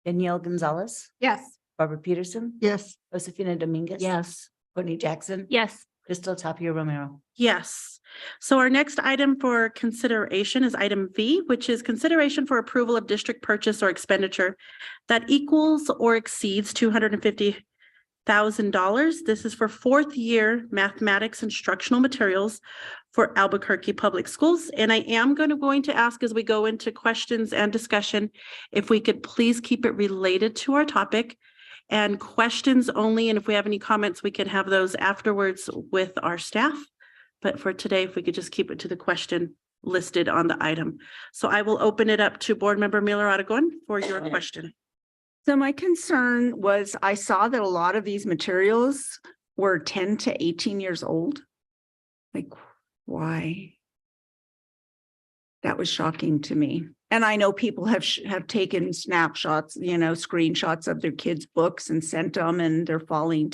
Speaker 2: Danielle Gonzalez,
Speaker 6: Yes.
Speaker 2: Barbara Peterson,
Speaker 5: Yes,
Speaker 2: Josefina Dominguez.
Speaker 4: Yes.
Speaker 2: Courtney Jackson.
Speaker 12: Yes.
Speaker 2: Crystal Tapia Romero.
Speaker 1: Yes. So our next item for consideration is item V, which is consideration for approval of district purchase or expenditure that equals or exceeds $250,000. This is for fourth year mathematics instructional materials for Albuquerque Public Schools. And I am going to ask, as we go into questions and discussion, if we could please keep it related to our topic and questions only. And if we have any comments, we can have those afterwards with our staff. But for today, if we could just keep it to the question listed on the item. So I will open it up to Board Member Mueller Aragon for your question.
Speaker 7: So my concern was I saw that a lot of these materials were 10 to 18 years old. Like, why? That was shocking to me. And I know people have taken snapshots, screenshots of their kids' books and sent them, and they're falling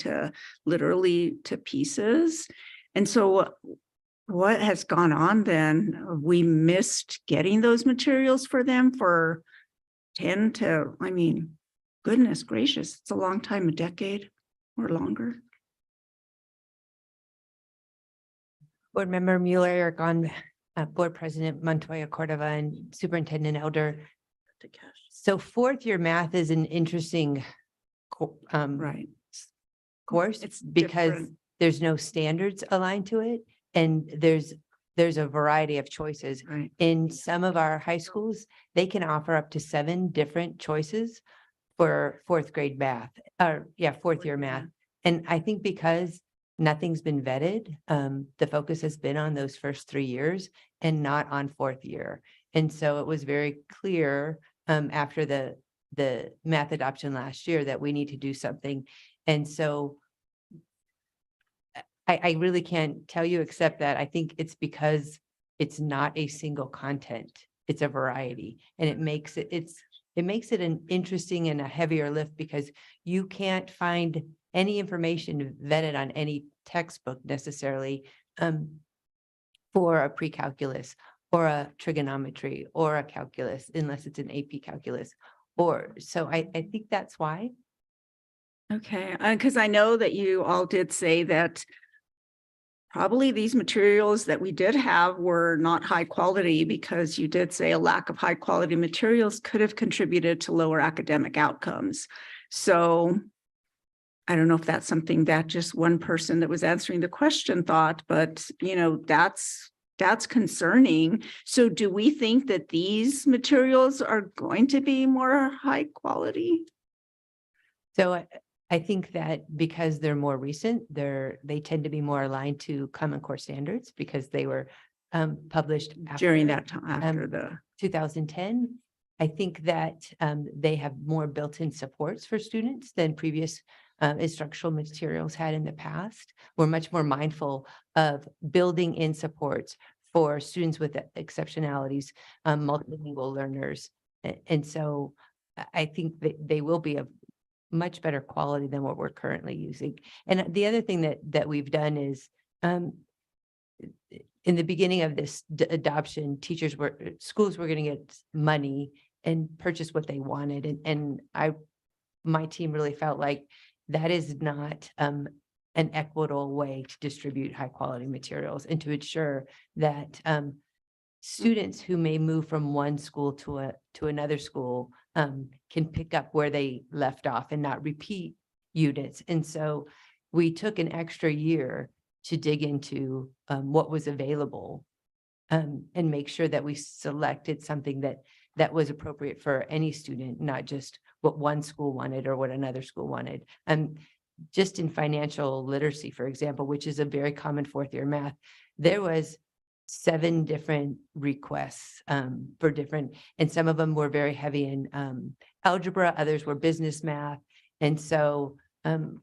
Speaker 7: literally to pieces. And so what has gone on then? We missed getting those materials for them for 10 to, goodness gracious, it's a long time, a decade or longer.
Speaker 9: Board Member Mueller Aragon, Board President Montoya Cordova, and Superintendent Elder. So fourth year math is an interesting
Speaker 7: Right.
Speaker 9: course.
Speaker 7: It's
Speaker 9: because
Speaker 7: different.
Speaker 9: there's no standards aligned to it, and there's a variety of choices.
Speaker 7: Right.
Speaker 9: In some of our high schools, they can offer up to 7 different choices for fourth year math. And I think because nothing's been vetted, the focus has been on those first 3 years and not on fourth year. And so it was very clear after the math adoption last year that we need to do something. And so I really can't tell you except that I think it's because it's not a single content, it's a variety, and it makes it an interesting and a heavier lift because you can't find any information vetted on any textbook necessarily for a pre-calculus or a trigonometry or a calculus, unless it's an AP calculus. Or, so I think that's why.
Speaker 7: Okay, because I know that you all did say that probably these materials that we did have were not high quality, because you did say a lack of high quality materials could have contributed to lower academic outcomes. So I don't know if that's something that just one person that was answering the question thought, but that's concerning. So do we think that these materials are going to be more high quality?
Speaker 9: So I think that because they're more recent, they tend to be more aligned to Common Core standards because they were published
Speaker 7: During
Speaker 9: after,
Speaker 7: that time, after the
Speaker 9: 2010. I think that they have more built-in supports for students than previous instructional materials had in the past. We're much more mindful of building in supports for students with exceptionalities, multilingual learners. And so I think that they will be of much better quality than what we're currently using. And the other thing that we've done is in the beginning of this adoption, schools were going to get money and purchase what they wanted. And my team really felt like that is not an equitable way to distribute high quality materials and to ensure that students who may move from one school to another school can pick up where they left off and not repeat units. And so we took an extra year to dig into what was available and make sure that we selected something that was appropriate for any student, not just what one school wanted or what another school wanted. Just in financial literacy, for example, which is a very common fourth year math, there was 7 different requests for different, and some of them were very heavy in algebra, others were business math. And so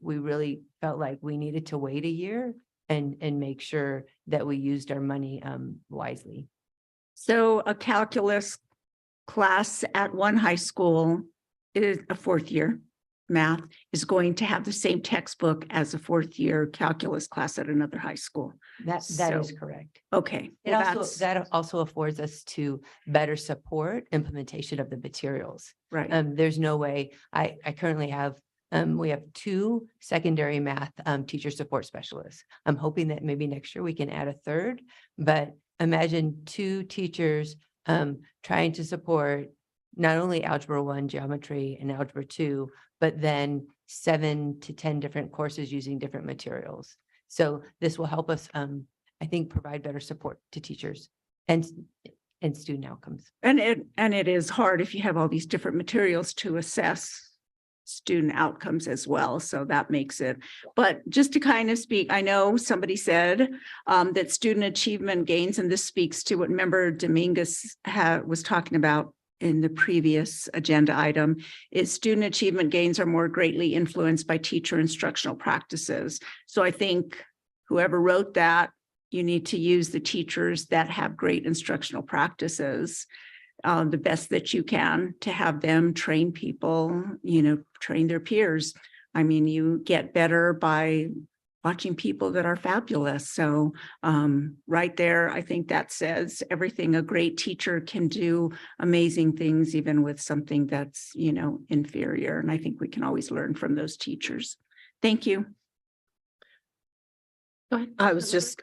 Speaker 9: we really felt like we needed to wait a year and make sure that we used our money wisely.
Speaker 7: So a calculus class at one high school is a fourth year math is going to have the same textbook as a fourth year calculus class at another high school.
Speaker 9: That
Speaker 7: So-
Speaker 9: is correct.
Speaker 7: Okay.
Speaker 9: It
Speaker 7: well,
Speaker 9: also,
Speaker 7: that's-
Speaker 9: that also affords us to better support implementation of the materials.
Speaker 7: Right.
Speaker 9: There's no way, I currently have, we have 2 secondary math teacher support specialists. I'm hoping that maybe next year we can add a 3rd, but imagine 2 teachers trying to support not only Algebra 1, Geometry, and Algebra 2, but then 7 to 10 different courses using different materials. So this will help us, I think, provide better support to teachers and student outcomes.
Speaker 7: And it is hard if you have all these different materials to assess student outcomes as well. So that makes it, but just to kind of speak, I know somebody said that student achievement gains, and this speaks to what Member Dominguez was talking about in the previous agenda item, is student achievement gains are more greatly influenced by teacher instructional practices. So I think whoever wrote that, you need to use the teachers that have great instructional practices, the best that you can, to have them train people, train their peers. I mean, you get better by watching people that are fabulous. So right there, I think that says everything. A great teacher can do amazing things, even with something that's, inferior. And I think we can always learn from those teachers. Thank you.
Speaker 3: Go ahead.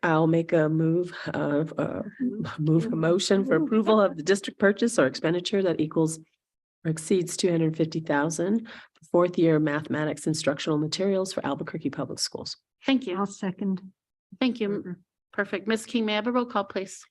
Speaker 3: I'll make a move a motion for approval of the district purchase or expenditure that equals or exceeds $250,000 for 4th year mathematics instructional materials for Albuquerque Public Schools.
Speaker 1: Thank you.
Speaker 5: I'll second.
Speaker 1: Thank you. Perfect. Ms. King, may I have a roll call, please?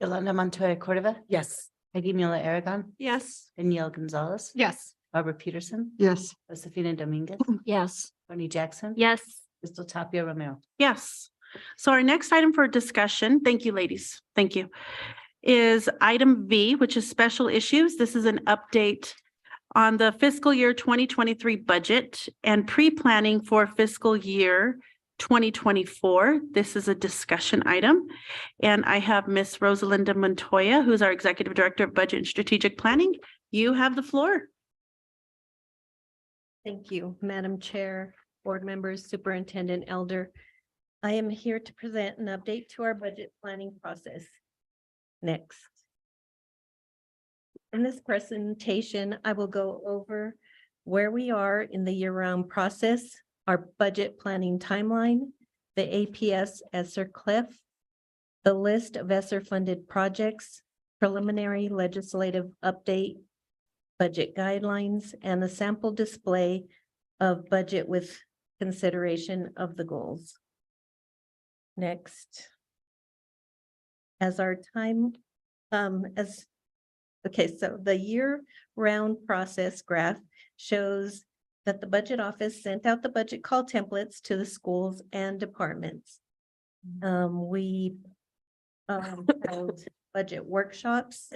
Speaker 2: Yolanda Montoya Cordova,
Speaker 3: Yes.
Speaker 2: Peggy Mueller Aragon,
Speaker 7: Yes.
Speaker 2: Danielle Gonzalez,
Speaker 6: Yes.
Speaker 2: Barbara Peterson,
Speaker 5: Yes.
Speaker 2: Josefina Dominguez,
Speaker 12: Yes.
Speaker 2: Tony Jackson.
Speaker 12: Yes.
Speaker 2: Crystal Tapia Romero.
Speaker 1: Yes. So our next item for discussion, thank you, ladies. Thank you, is item V, which is special issues. This is an update on the fiscal year 2023 budget and pre-planning for fiscal year 2024. This is a discussion item. And I have Miss Rosalinda Montoya, who's our Executive Director of Budget and Strategic Planning. You have the floor.
Speaker 13: Thank you, Madam Chair, board members, Superintendent Elder. I am here to present an update to our budget planning process. Next. In this presentation, I will go over where we are in the year-round process, our budget planning timeline, the APS ESSER cliff, the list of ESSER-funded projects, preliminary legislative update, budget guidelines, and the sample display of budget with consideration of the goals. Next. As our time, so the year-round process graph shows that the budget office sent out the budget call templates to the schools and departments. We held budget workshops,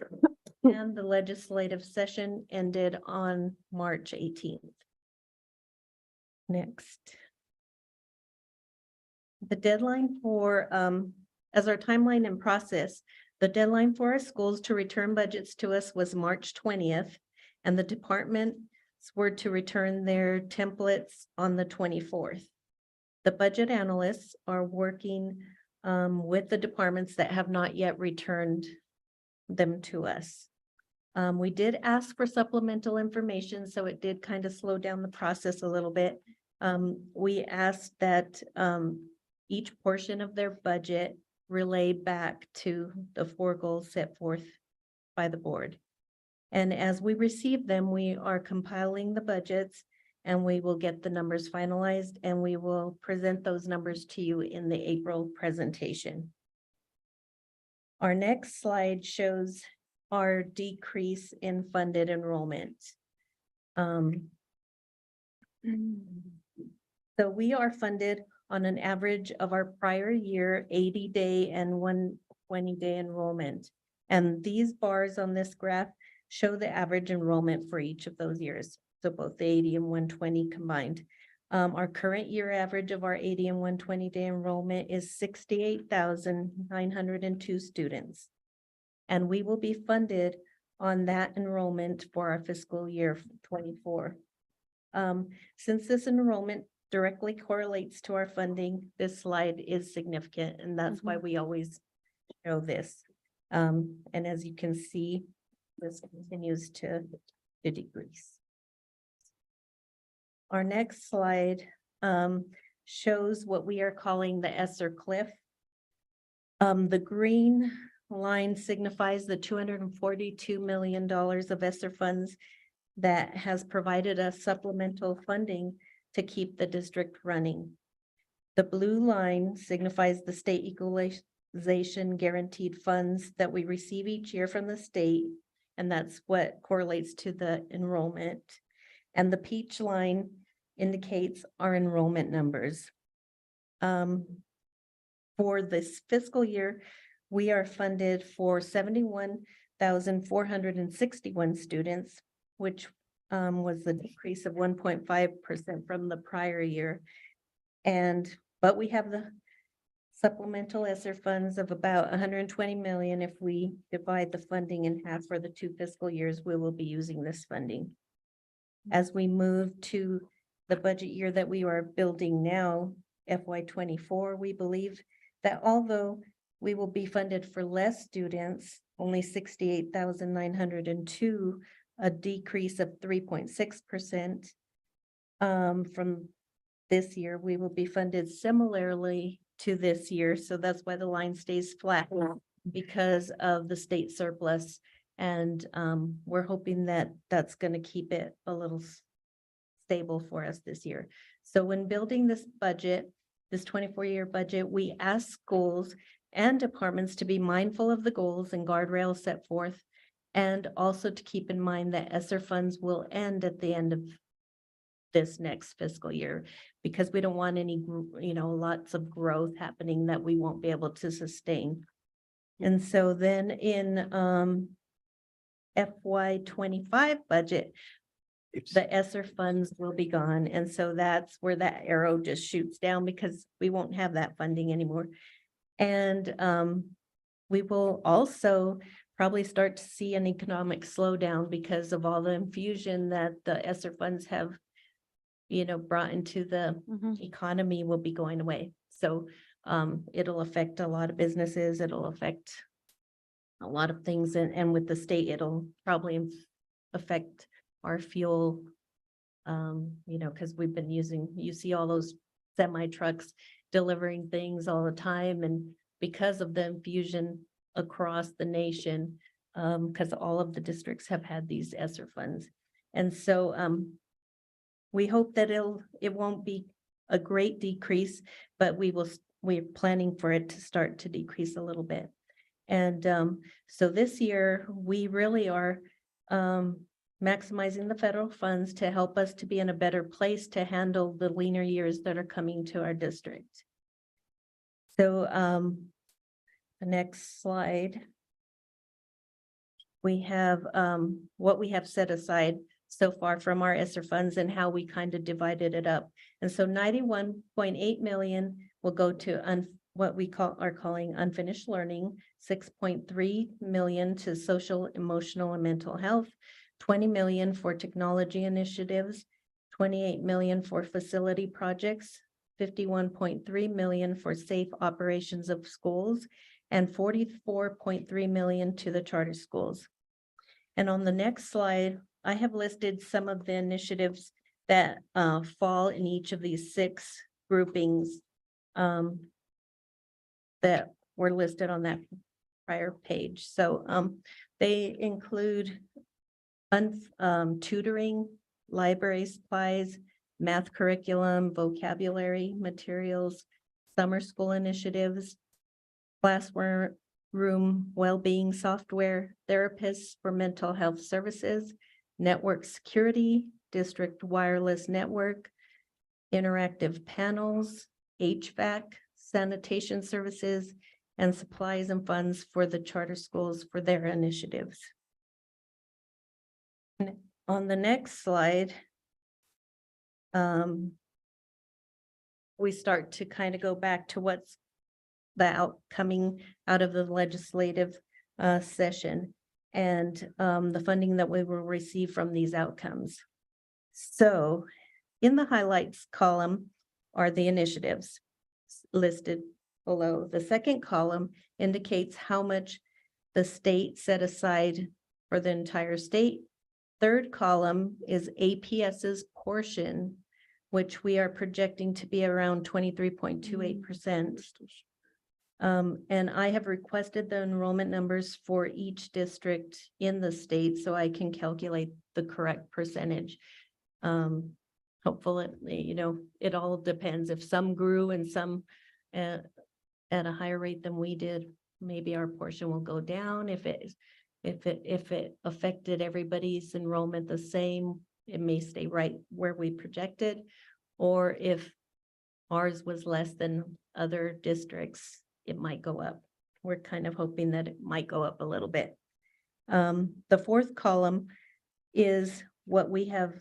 Speaker 13: and the legislative session ended on March 18th. Next. The deadline for, as our timeline and process, the deadline for our schools to return budgets to us was March 20th, and the departments were to return their templates on the 24th. The budget analysts are working with the departments that have not yet returned them to us. We did ask for supplemental information, so it did kind of slow down the process a little bit. We asked that each portion of their budget relay back to the 4 goals set forth by the board. And as we receive them, we are compiling the budgets, and we will get the numbers finalized, and we will present those numbers to you in the April presentation. Our next slide shows our decrease in funded enrollment. So we are funded on an average of our prior year 80-day and 120-day enrollment. And these bars on this graph show the average enrollment for each of those years. So both the 80 and 120 combined. Our current year average of our 80 and 120-day enrollment is 68,902 students. And we will be funded on that enrollment for our fiscal year 24. Since this enrollment directly correlates to our funding, this slide is significant, and that's why we always show this. And as you can see, this continues to decrease. Our next slide shows what we are calling the ESSER cliff. The green line signifies the $242 million of ESSER funds that has provided us supplemental funding to keep the district running. The blue line signifies the state equalization guaranteed funds that we receive each year from the state, and that's what correlates to the enrollment. And the peach line indicates our enrollment numbers. For this fiscal year, we are funded for 71,461 students, which was a decrease of 1.5% from the prior year. But we have the supplemental ESSER funds of about 120 million. If we divide the funding in half for the 2 fiscal years, we will be using this funding. As we move to the budget year that we are building now, FY24, we believe that although we will be funded for less students, only 68,902, a decrease of 3.6%. From this year, we will be funded similarly to this year. So that's why the line stays flat, because of the state surplus. And we're hoping that that's going to keep it a little stable for us this year. So when building this budget, this 24-year budget, we ask schools and departments to be mindful of the goals and guardrails set forth, and also to keep in mind that ESSER funds will end at the end of this next fiscal year, because we don't want any, lots of growth happening that we won't be able to sustain. And so then in FY25 budget, the ESSER funds will be gone. And so that's where that arrow just shoots down, because we won't have that funding anymore. And we will also probably start to see an economic slowdown because of all the infusion that the ESSER funds have brought into the
Speaker 1: Mhm.
Speaker 13: economy will be going away. So it'll affect a lot of businesses, it'll affect a lot of things, and with the state, it'll probably affect our fuel. Because we've been you see all those semi trucks delivering things all the time, and because of the infusion across the nation, because all of the districts have had these ESSER funds. And so we hope that it won't be a great decrease, but we're planning for it to start to decrease a little bit. And so this year, we really are maximizing the federal funds to help us to be in a better place to handle the leaner years that are coming to our district. So the next slide. We have what we have set aside so far from our ESSER funds and how we kind of divided it up. And so 91.8 million will go to what we are calling unfinished learning, 6.3 million to social, emotional, and mental health, 20 million for technology initiatives, 28 million for facility projects, 51.3 million for safe operations of schools, and 44.3 million to the charter schools. And on the next slide, I have listed some of the initiatives that fall in each of these 6 groupings that were listed on that prior page. So they include tutoring, library supplies, math curriculum, vocabulary materials, summer school initiatives, classroom well-being software, therapists for mental health services, network security, district wireless network, interactive panels, HVAC, sanitation services, and supplies and funds for the charter schools for their initiatives. And on the next slide, we start to kind of go back to what's coming out of the legislative session and the funding that we will receive from these outcomes. So in the highlights column are the initiatives listed below. The second column indicates how much the state set aside for the entire state. Third column is APS's portion, which we are projecting to be around 23.28%. And I have requested the enrollment numbers for each district in the state so I can calculate the correct percentage. Hopefully, it all depends. If some grew and some at a higher rate than we did, maybe our portion will go down. If it affected everybody's enrollment the same, it may stay right where we projected. Or if ours was less than other districts, it might go up. We're kind of hoping that it might go up a little bit. The fourth column is what we have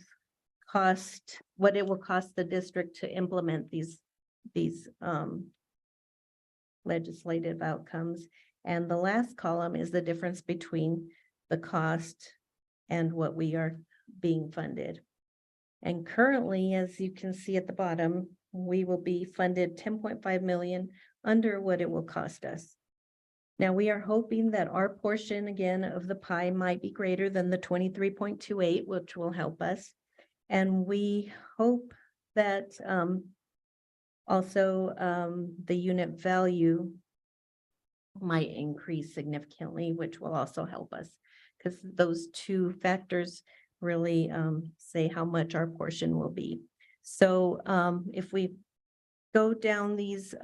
Speaker 13: what it will cost the district to implement these legislative outcomes. And the last column is the difference between the cost and what we are being funded. And currently, as you can see at the bottom, we will be funded 10.5 million under what it will cost us. Now, we are hoping that our portion again of the pie might be greater than the 23.28, which will help us. And we hope that also the unit value might increase significantly, which will also help us, because those two factors really say how much our portion will be. So if we go down these,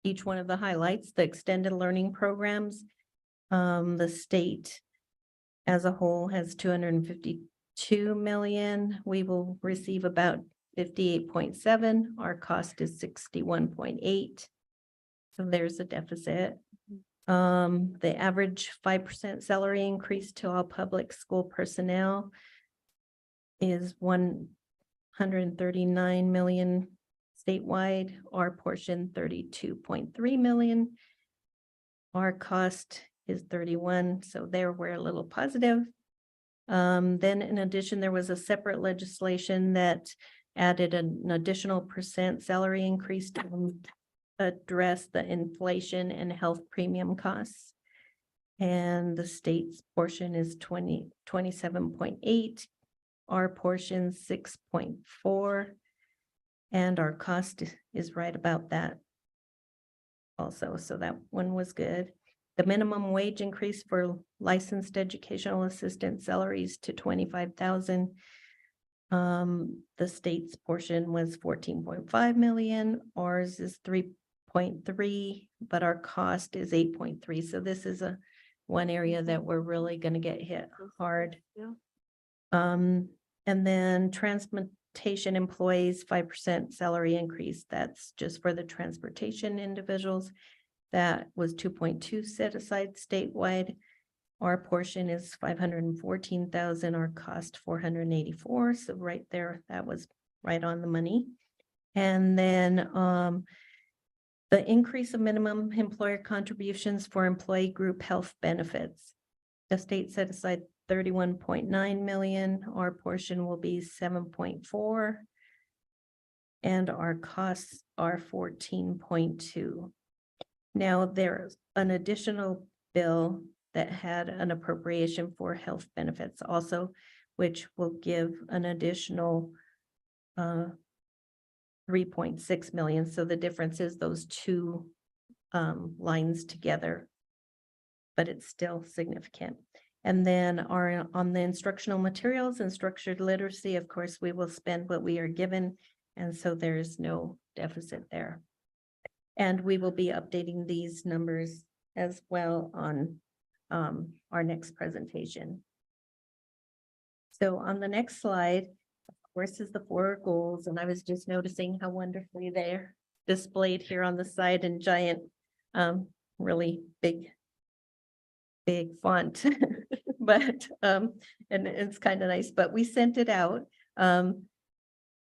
Speaker 13: each one of the highlights, the extended learning programs, the state as a whole has 252 million. We will receive about 58.7. Our cost is 61.8. So there's a deficit. The average 5% salary increase to all public school personnel is 139 million statewide. Our portion 32.3 million. Our cost is 31. So there we're a little positive. Then in addition, there was a separate legislation that added an additional percent salary increase to address the inflation and health premium costs. And the state's portion is 27.8, our portion 6.4. And our cost is right about that also, so that one was good. The minimum wage increase for licensed educational assistant salaries to 25,000. The state's portion was 14.5 million, ours is 3.3, but our cost is 8.3. So this is one area that we're really gonna get hit hard.
Speaker 1: Yeah.
Speaker 13: And then transportation employees, 5% salary increase. That's just for the transportation individuals. That was 2.2 set aside statewide. Our portion is 514,000, our cost 484. So right there, that was right on the money. And then the increase of minimum employer contributions for employee group health benefits. The state set aside 31.9 million. Our portion will be 7.4. And our costs are 14.2. Now there's an additional bill that had an appropriation for health benefits also, which will give an additional 3.6 million. So the difference is those two lines together, but it's still significant. And then on the instructional materials and structured literacy, of course, we will spend what we are given. And so there is no deficit there. And we will be updating these numbers as well on our next presentation. So on the next slide, of course, is the 4 goals. And I was just noticing how wonderfully they're displayed here on the side in giant, really big font. But and it's kind of nice, but we sent it out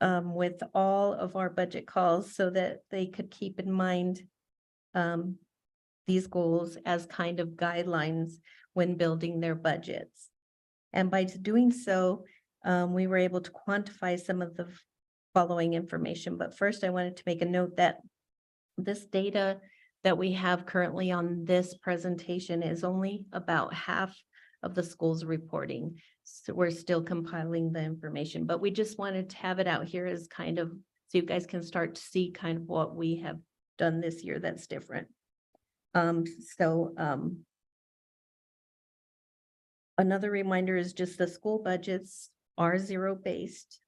Speaker 13: with all of our budget calls so that they could keep in mind these goals as kind of guidelines when building their budgets. And by doing so, we were able to quantify some of the following information. But first, I wanted to make a note that this data that we have currently on this presentation is only about half of the school's reporting. So we're still compiling the information, but we just wanted to have it out here as kind of, so you guys can start to see kind of what we have done this year that's different. Another reminder is just the school budgets are zero-based.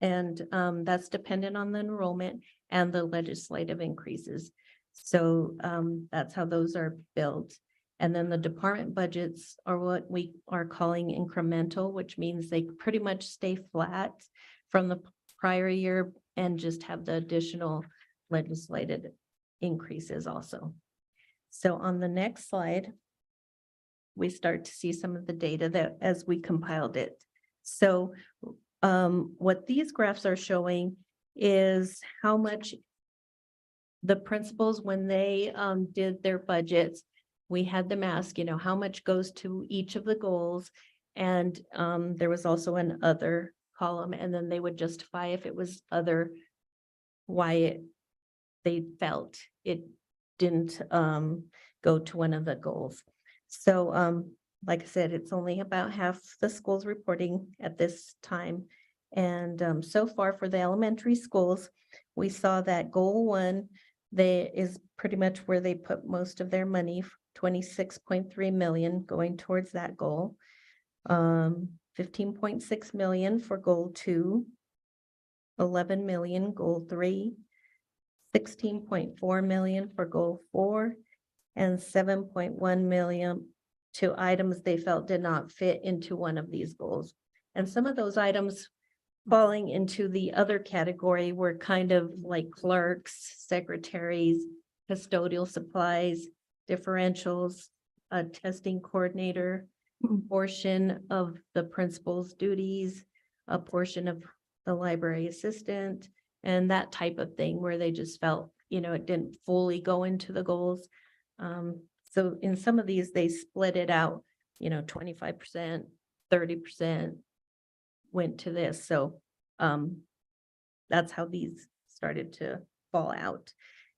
Speaker 13: And that's dependent on the enrollment and the legislative increases. So that's how those are built. And then the department budgets are what we are calling incremental, which means they pretty much stay flat from the prior year and just have the additional legislated increases also. So on the next slide, we start to see some of the data that as we compiled it. So what these graphs are showing is how much the principals, when they did their budgets, we had them ask, you know, how much goes to each of the goals. And there was also an other column, and then they would justify if it was other, why they felt it didn't go to one of the goals. So like I said, it's only about half the schools reporting at this time. And so far for the elementary schools, we saw that goal 1, is pretty much where they put most of their money, 26.3 million going towards that goal. 15.6 million for goal 2, 11 million goal 3, 16.4 million for goal 4, and 7.1 million to items they felt did not fit into one of these goals. And some of those items falling into the other category were kind of like clerks, secretaries, custodial supplies, differentials, a testing coordinator, portion of the principal's duties, a portion of the library assistant, and that type of thing where they just felt, you know, it didn't fully go into the goals. So in some of these, they split it out, you know, 25%, 30% went to this. So that's how these started to fall out.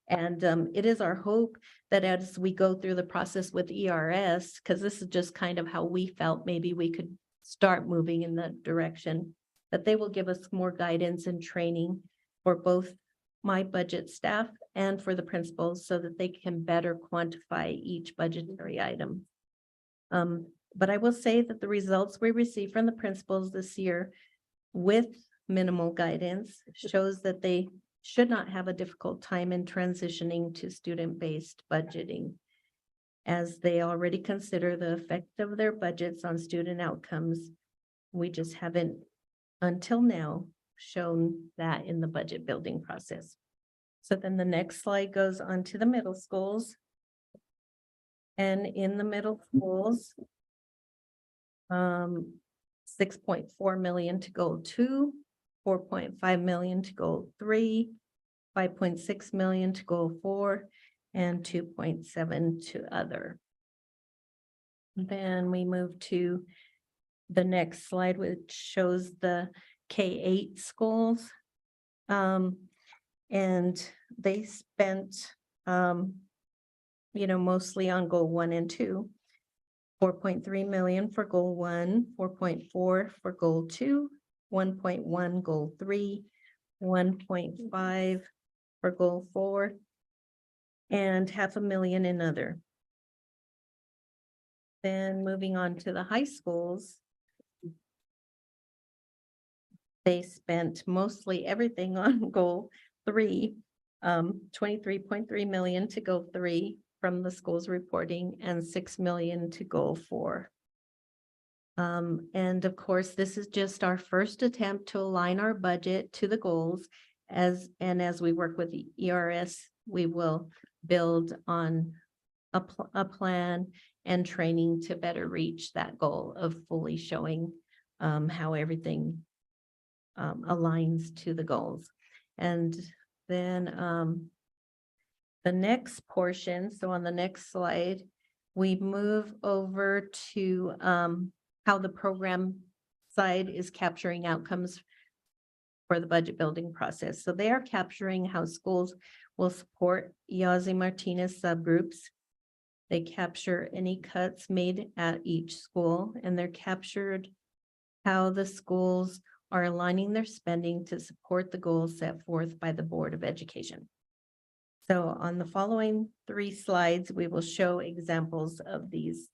Speaker 13: And it is our hope that as we go through the process with ERS, because this is just kind of how we felt maybe we could start moving in that direction, that they will give us more guidance and training for both my budget staff and for the principals so that they can better quantify each budgetary item. But I will say that the results we received from the principals this year with minimal guidance shows that they should not have a difficult time in transitioning to student-based budgeting, as they already consider the effect of their budgets on student outcomes. We just haven't, until now, shown that in the budget building process. So then the next slide goes on to the middle schools. And in the middle schools, 6.4 million to goal 2, 4.5 million to goal 3, 5.6 million to goal 4, and 2.7 to other. Then we move to the next slide, which shows the K-8 schools. And they spent, mostly on goal 1 and 2. 4.3 million for goal 1, 4.4 for goal 2, 1.1 goal 3, 1.5 for goal 4, and $500,000 in other. Then moving on to the high schools, they spent mostly everything on goal 3, 23.3 million to goal 3 from the schools reporting, and 6 million to goal 4. And of course, this is just our first attempt to align our budget to the goals. As we work with the ERS, we will build on a plan and training to better reach that goal of fully showing how everything aligns to the goals. And then the next portion, so on the next slide, we move over to how the program side is capturing outcomes for the budget building process. So they are capturing how schools will support Yazzie Martinez subgroups. They capture any cuts made at each school, and they're captured how the schools are aligning their spending to support the goals set forth by the Board of Education. So on the following 3 slides, we will show examples of these.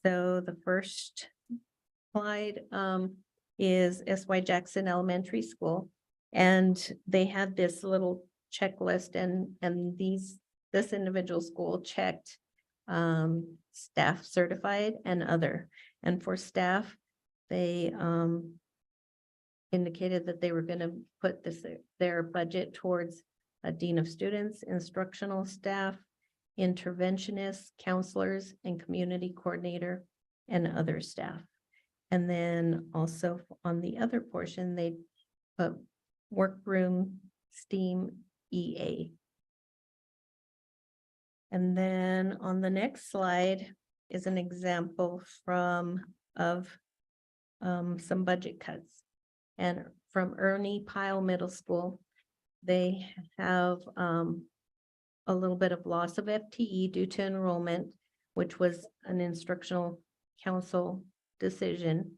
Speaker 13: So the first slide is S.Y. Jackson Elementary School. And they had this little checklist, and this individual school checked staff certified and other. And for staff, they indicated that they were going to put their budget towards a dean of students, instructional staff, interventionists, counselors, and community coordinator, and other staff. And then also on the other portion, they put workroom, STEAM, EA. And then on the next slide is an example of some budget cuts. And from Ernie Pyle Middle School, they have a little bit of loss of FTE due to enrollment, which was an instructional council decision.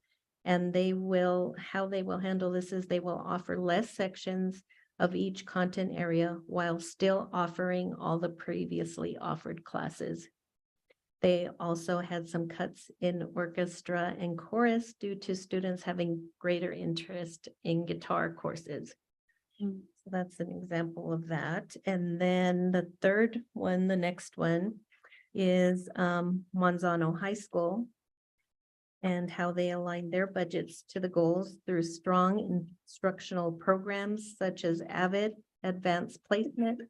Speaker 13: And how they will handle this is they will offer less sections of each content area while still offering all the previously offered classes. They also had some cuts in orchestra and chorus due to students having greater interest in guitar courses. So that's an example of that. And then the third one, the next one, is Monzano High School, and how they align their budgets to the goals through strong instructional programs such as AVID, Advanced Placement,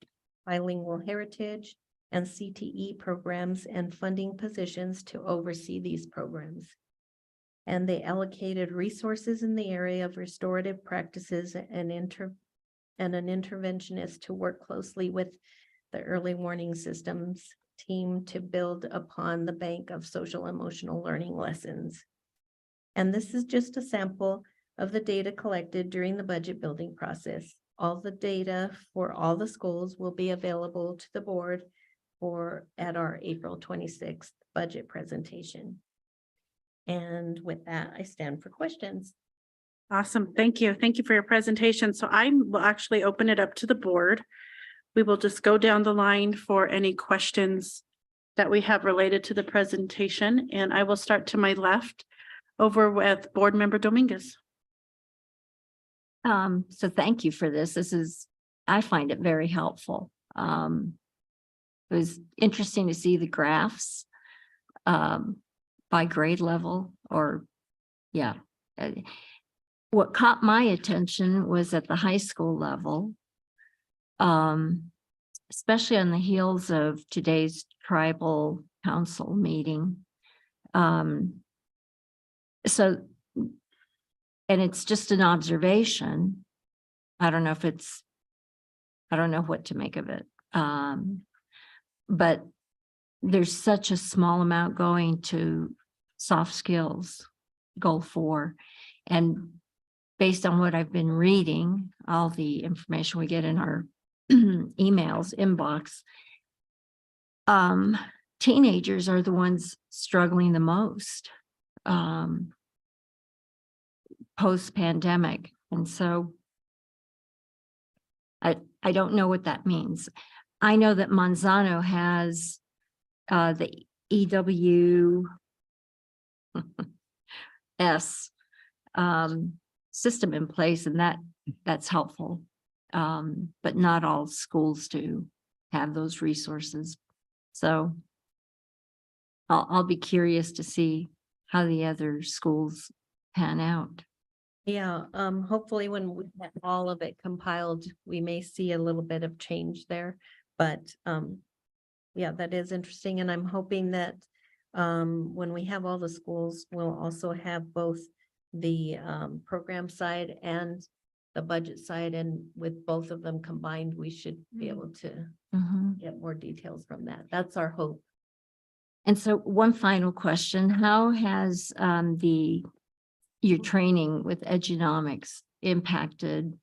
Speaker 13: Bilingual Heritage, and CTE programs, and funding positions to oversee these programs. And they allocated resources in the area of restorative practices and an interventionist to work closely with the early warning systems team to build upon the bank of social emotional learning lessons. And this is just a sample of the data collected during the budget building process. All the data for all the schools will be available to the board at our April 26th budget presentation. And with that, I stand for questions.
Speaker 1: Awesome. Thank you. Thank you for your presentation. So I will actually open it up to the board. We will just go down the line for any questions that we have related to the presentation, and I will start to my left over with Board Member Dominguez.
Speaker 4: So thank you for this. I find it very helpful. It was interesting to see the graphs by grade level what caught my attention was at the high school level, especially on the heels of today's tribal council meeting. And it's just an observation. I don't know what to make of it. But there's such a small amount going to soft skills, goal 4. And based on what I've been reading, all the information we get in our emails inbox, teenagers are the ones struggling the most post-pandemic. And so I don't know what that means. I know that Monsanto has the EWS system in place, and that's helpful. But not all schools do have those resources. So I'll be curious to see how the other schools pan out.
Speaker 13: Yeah, hopefully when we have all of it compiled, we may see a little bit of change there. But yeah, that is interesting. And I'm hoping that when we have all the schools, we'll also have both the program side and the budget side. And with both of them combined, we should be able to get more details from that. That's our hope.
Speaker 4: And so one final question, how has your training with Edunomics impacted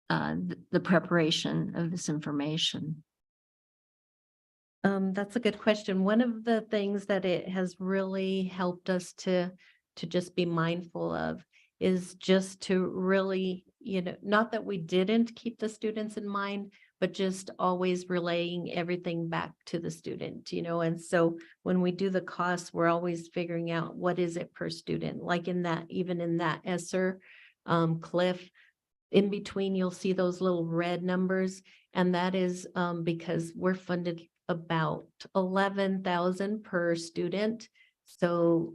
Speaker 4: the preparation of this information?
Speaker 13: That's a good question. One of the things that it has really helped us to just be mindful of is just to really, not that we didn't keep the students in mind, but just always relaying everything back to the student, and so when we do the costs, we're always figuring out what is it per student, like even in that ESSER Cliff, in between, you'll see those little red numbers, and that is because we're funded about 11,000 per student. So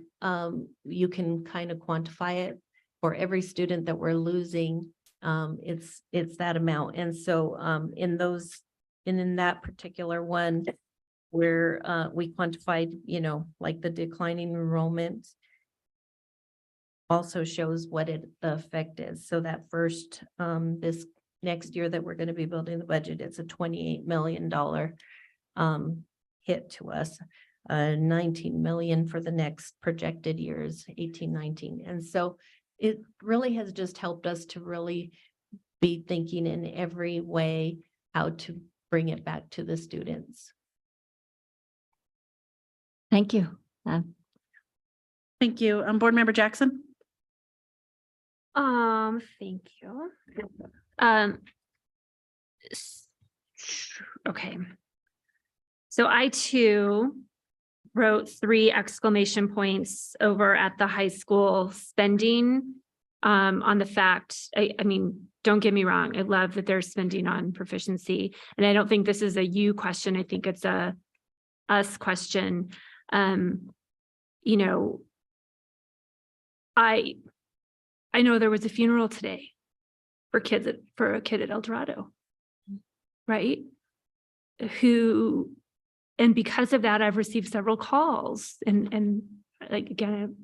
Speaker 13: you can kind of quantify it for every student that we're losing. It's that amount. And so in that particular one where we quantified, like the declining enrollment also shows what the effect is. So that first, this next year that we're going to be building the budget, it's a $28 million hit to us, 19 million for the next projected years, 18, 19. And so it really has just helped us to really be thinking in every way how to bring it back to the students.
Speaker 4: Thank you.
Speaker 1: Thank you. Board Member Jackson.
Speaker 12: Thank you. Okay. So I too wrote 3 exclamation points over at the high school spending on the fact, I mean, don't get me wrong. I love that they're spending on proficiency. And I don't think this is a you question. I think it's a us question. I know there was a funeral today for a kid at El Dorado, right? And because of that, I've received several calls and like, again,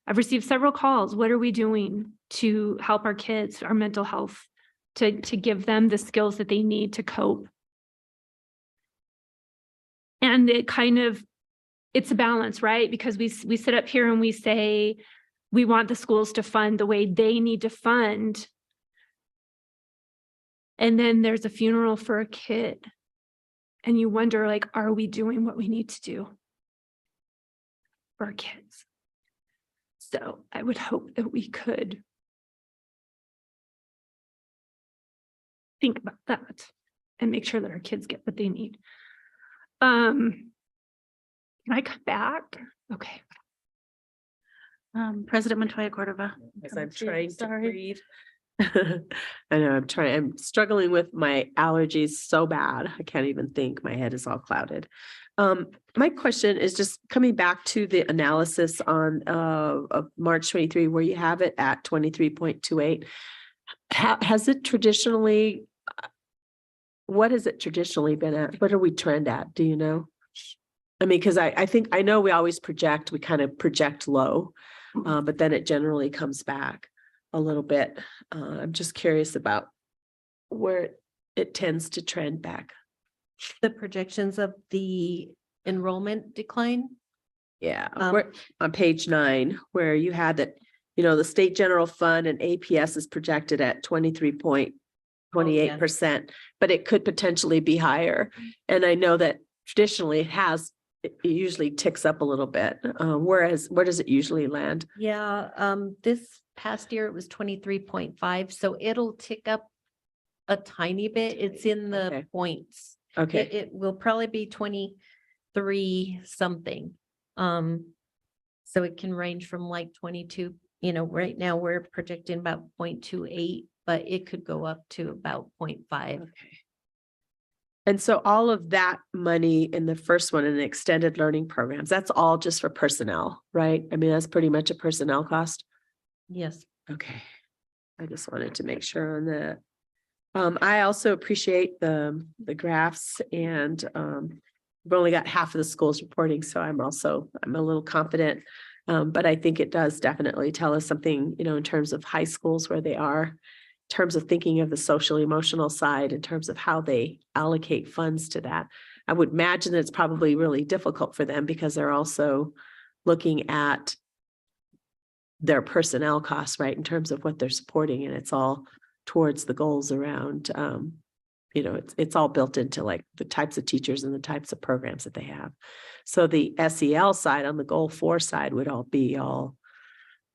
Speaker 12: I've received several calls. What are we doing to help our kids, our mental health, to give them the skills that they need to cope? And it's a balance, right? Because we sit up here and we say, we want the schools to fund the way they need to fund. And then there's a funeral for a kid. And you wonder, like, are we doing what we need to do for our kids? So I would hope that we could think about that and make sure that our kids get what they need. Can I come back? Okay.
Speaker 1: President Montoya Cordova.
Speaker 3: As I'm
Speaker 1: Come to you.
Speaker 3: trying to
Speaker 1: Sorry.
Speaker 3: breathe. I know I'm struggling with my allergies so bad. I can't even think. My head is all clouded. My question is just coming back to the analysis on of March 23, where you have it at 23.28. Has it traditionally, what has it traditionally been at? What do we trend at? Do you know? I mean, because I think I know we always project, we kind of project low, but then it generally comes back a little bit. I'm just curious about where it tends to trend back.
Speaker 13: The projections of the enrollment decline.
Speaker 3: Yeah, we're on page 9, where you had that, the state general fund and APS is projected at 23.28%, but it could potentially be higher. And I know that traditionally it usually ticks up a little bit. Whereas where does it usually land?
Speaker 13: Yeah, this past year it was 23.5, so it'll tick up a tiny bit. It's in the
Speaker 3: Okay.
Speaker 13: points.
Speaker 3: Okay.
Speaker 13: It will probably be 23 something. So it can range from like 22, right now we're projecting about 0.28, but it could go up to about 0.5.
Speaker 3: Okay. And so all of that money in the first one in the extended learning programs, that's all just for personnel, right? I mean, that's pretty much a personnel cost.
Speaker 13: Yes.
Speaker 3: Okay. I just wanted to make sure on that. I also appreciate the graphs, and we've only got half of the schools reporting, so I'm a little confident. But I think it does definitely tell us something, in terms of high schools, where they are, in terms of thinking of the social emotional side, in terms of how they allocate funds to that. I would imagine that it's probably really difficult for them because they're also looking at their personnel costs, right, in terms of what they're supporting, and it's all towards the goals around, it's all built into like the types of teachers and the types of programs that they have. So the SEL side, on the goal 4 side, would all be all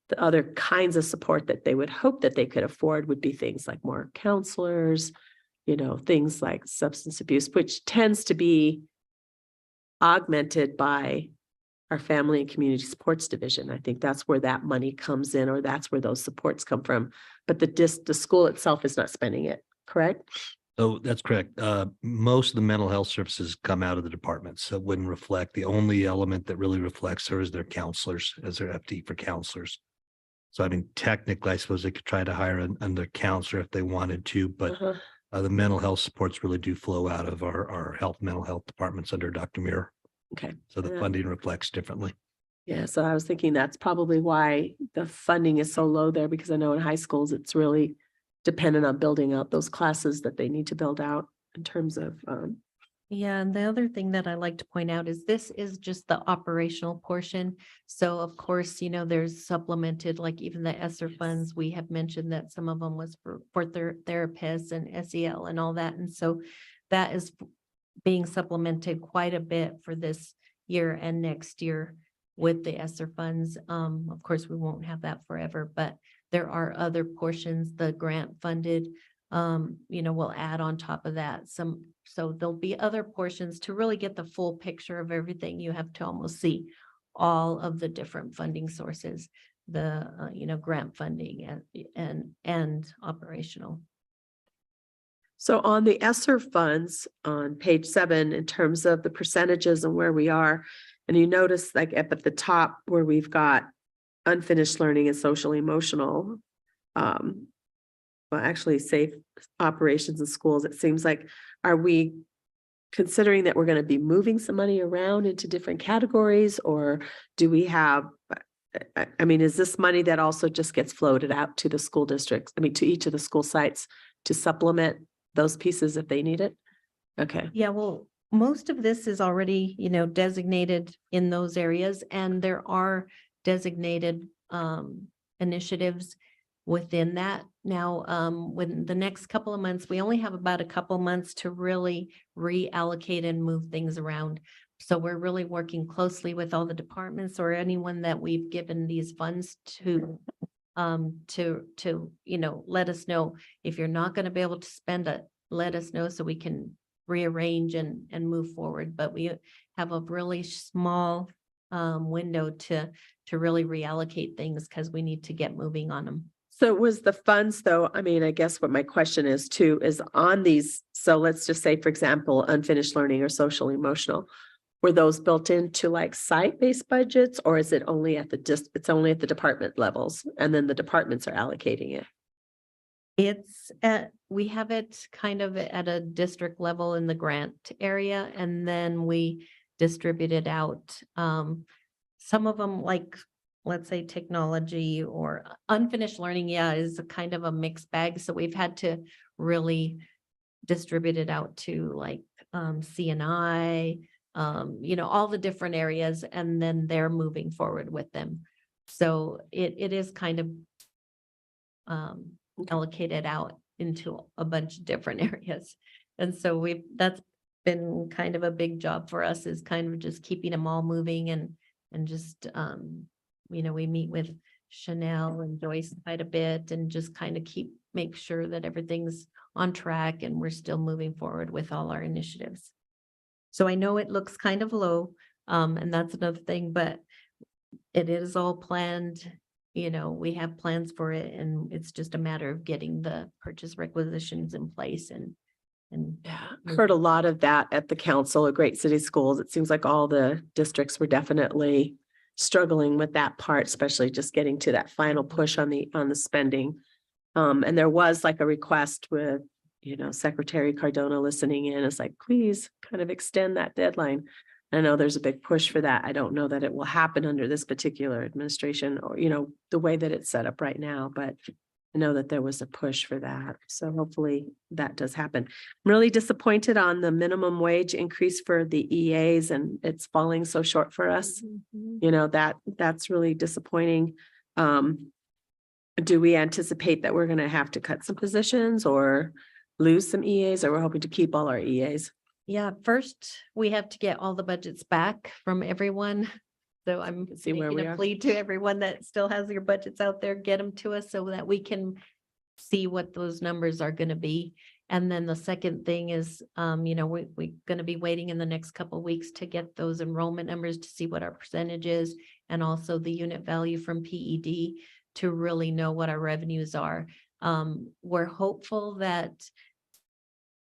Speaker 3: the other kinds of support that they would hope that they could afford, would be things like more counselors, things like substance abuse, which tends to be augmented by our family and community supports division. I think that's where that money comes in, or that's where those supports come from. But the school itself is not spending it, correct?
Speaker 11: Oh, that's correct. Most of the mental health services come out of the departments. So it wouldn't reflect. The only element that really reflects there is their counselors, as their FTE for counselors. So I mean, technically, I suppose they could try to hire another counselor if they wanted to, but the mental health supports really do flow out of our mental health departments under Dr. Muir.
Speaker 3: Okay.
Speaker 11: So the funding reflects differently.
Speaker 3: Yeah, so I was thinking that's probably why the funding is so low there, because I know in high schools, it's really dependent on building out those classes that they need to build out in terms of.
Speaker 13: Yeah, and the other thing that I like to point out is this is just the operational portion. So of course, there's supplemented, like even the ESSER funds, we have mentioned that some of them was for therapists and SEL and all that. And so that is being supplemented quite a bit for this year and next year with the ESSER funds. Of course, we won't have that forever, but there are other portions, the grant funded, will add on top of that so there'll be other portions to really get the full picture of everything. You have to almost see all of the different funding sources, the, grant funding and operational.
Speaker 3: So on the ESSER funds on page 7, in terms of the percentages and where we are, and you notice like up at the top where we've got unfinished learning and social emotional, actually safe operations in schools, it seems like, are we considering that we're going to be moving some money around into different categories, or do we have, I mean, is this money that also just gets floated out to the school districts, to each of the school sites to supplement those pieces if they need it? Okay.
Speaker 13: Yeah, we'll most of this is already, designated in those areas, and there are designated initiatives within that. Now, when the next couple of months, we only have about a couple months to really reallocate and move things around. So we're really working closely with all the departments or anyone that we've given these funds to let us know if you're not going to be able to spend it, let us know so we can rearrange and move forward. But we have a really small window to really reallocate things because we need to get moving on them.
Speaker 3: So was the funds though, I mean, I guess what my question is too, is on these, so let's just say, for example, unfinished learning or social emotional, were those built into like site-based budgets, or is it only at it's only at the department levels and then the departments are allocating it?
Speaker 13: We have it kind of at a district level in the grant area, and then we distribute it out. Some of them, like, let's say technology or unfinished learning, is a kind of a mixed bag. So we've had to really distribute it out to like CNI, all the different areas, and then they're moving forward with them. So it is kind of allocated out into a bunch of different areas. And so that's been kind of a big job for us, is kind of just keeping them all moving and just, we meet with Chanel and Joyce quite a bit and just kind of make sure that everything's on track and we're still moving forward with all our initiatives. So I know it looks kind of low, and that's another thing, but it is all planned. We have plans for it, and it's just a matter of getting the purchase requisitions in place and
Speaker 3: I heard a lot of that at the Council of Great City Schools. It seems like all the districts were definitely struggling with that part, especially just getting to that final push on the spending. And there was like a request with, Secretary Cardona listening in. It's like, please kind of extend that deadline. I know there's a big push for that. I don't know that it will happen under this particular administration or, the way that it's set up right now, but I know that there was a push for that. So hopefully that does happen. I'm really disappointed on the minimum wage increase for the EAs, and it's falling so short for us. That's really disappointing. Do we anticipate that we're going to have to cut some positions or lose some EAs, or we're hoping to keep all our EAs?
Speaker 13: Yeah, first we have to get all the budgets back from everyone. So I'm making a plea to everyone that still has your budgets out there, get them to us so that we can see what those numbers are going to be. And then the second thing is, we're going to be waiting in the next couple of weeks to get those enrollment numbers to see what our percentage is, and also the unit value from PED to really know what our revenues are. We're hopeful that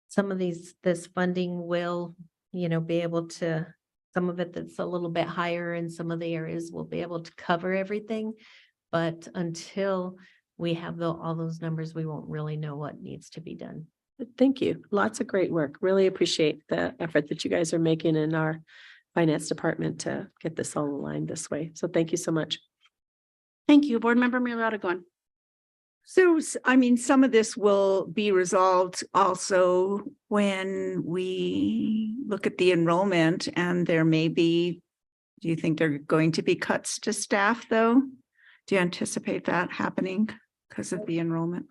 Speaker 13: some of this funding will, be able to, some of it that's a little bit higher in some of the areas will be able to cover everything. But until we have all those numbers, we won't really know what needs to be done.
Speaker 3: Thank you. Lots of great work. Really appreciate the effort that you guys are making in our finance department to get this all aligned this way. So thank you so much.
Speaker 1: Thank you. Board Member Murata.
Speaker 7: So, some of this will be resolved also when we look at the enrollment, and there may be, do you think there are going to be cuts to staff though? Do you anticipate that happening because of the enrollment?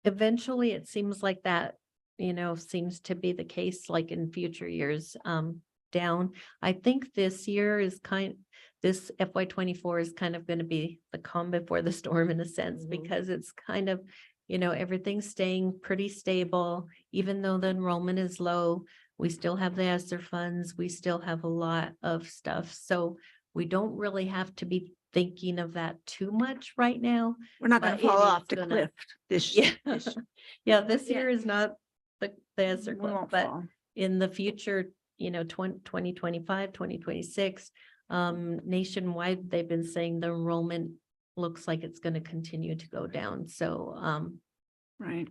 Speaker 13: Eventually it seems like that, seems to be the case, like in future years, down. I think this year is this FY24 is kind of going to be the calm before the storm in a sense, because it's kind of, everything's staying pretty stable. Even though the enrollment is low, we still have the ESSER funds. We still have a lot of stuff. So we don't really have to be thinking of that too much right now.
Speaker 7: We're not going to fall off the cliff this year.
Speaker 13: Yeah, this year is not the ESSER cliff, but in the future, 2025, 2026, nationwide, they've been saying the enrollment looks like it's going to continue to go down. So,
Speaker 7: right.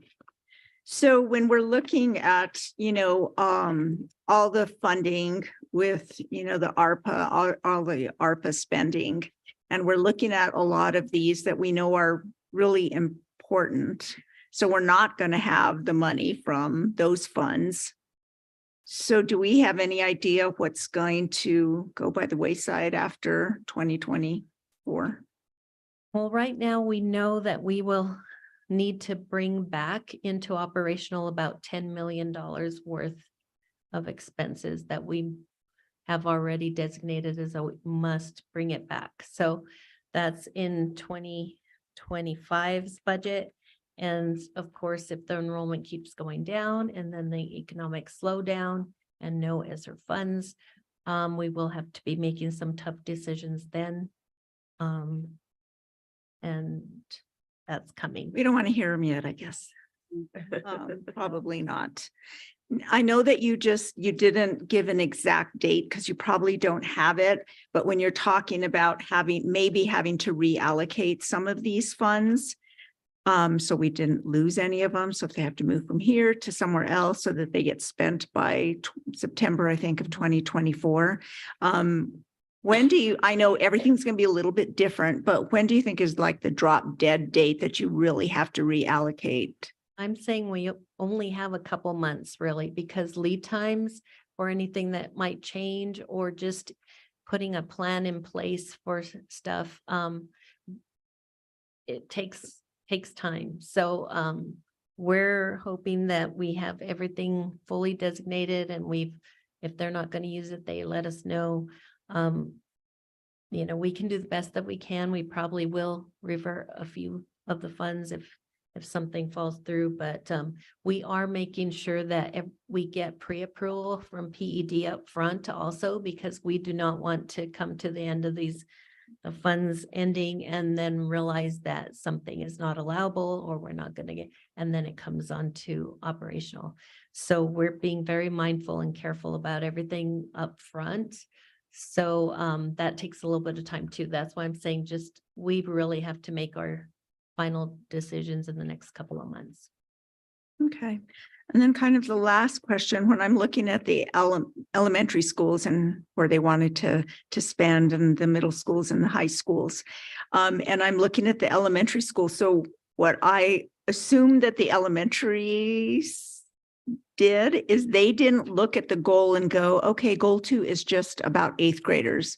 Speaker 7: So when we're looking at, all the funding with, the ARPA, all the ARPA spending, and we're looking at a lot of these that we know are really important. So we're not going to have the money from those funds So do we have any idea what's going to go by the wayside after 2024?
Speaker 13: Well, right now we know that we will need to bring back into operational about $10 million worth of expenses that we have already designated as a must bring it back. So that's in 2025's budget. And of course, if the enrollment keeps going down and then the economic slowdown and no ESSER funds, we will have to be making some tough decisions then. And that's coming.
Speaker 7: We don't want to hear them yet, I guess. Probably not. I know that you didn't give an exact date because you probably don't have it, but when you're talking about maybe having to reallocate some of these funds, so we didn't lose any of them. So if they have to move from here to somewhere else so that they get spent by September, I think, of 2024. I know everything's going to be a little bit different, but when do you think is like the drop dead date that you really have to reallocate?
Speaker 13: I'm saying we only have a couple months really, because lead times or anything that might change or just putting a plan in place for stuff, it takes time. So we're hoping that we have everything fully designated and if they're not going to use it, they let us know. We can do the best that we can. We probably will revert a few of the funds if something falls through, but we are making sure that we get pre-approval from PED up front also, because we do not want to come to the end of the funds ending and then realize that something is not allowable or we're not going to get, and then it comes on to operational. So we're being very mindful and careful about everything up front. So that takes a little bit of time too. That's why I'm saying we really have to make our final decisions in the next couple of months.
Speaker 7: Okay. And then kind of the last question, when I'm looking at the elementary schools and where they wanted to spend, and the middle schools and the high schools, and I'm looking at the elementary school. So what I assume that the elementaries did is they didn't look at the goal and go, okay, goal 2 is just about 8th graders.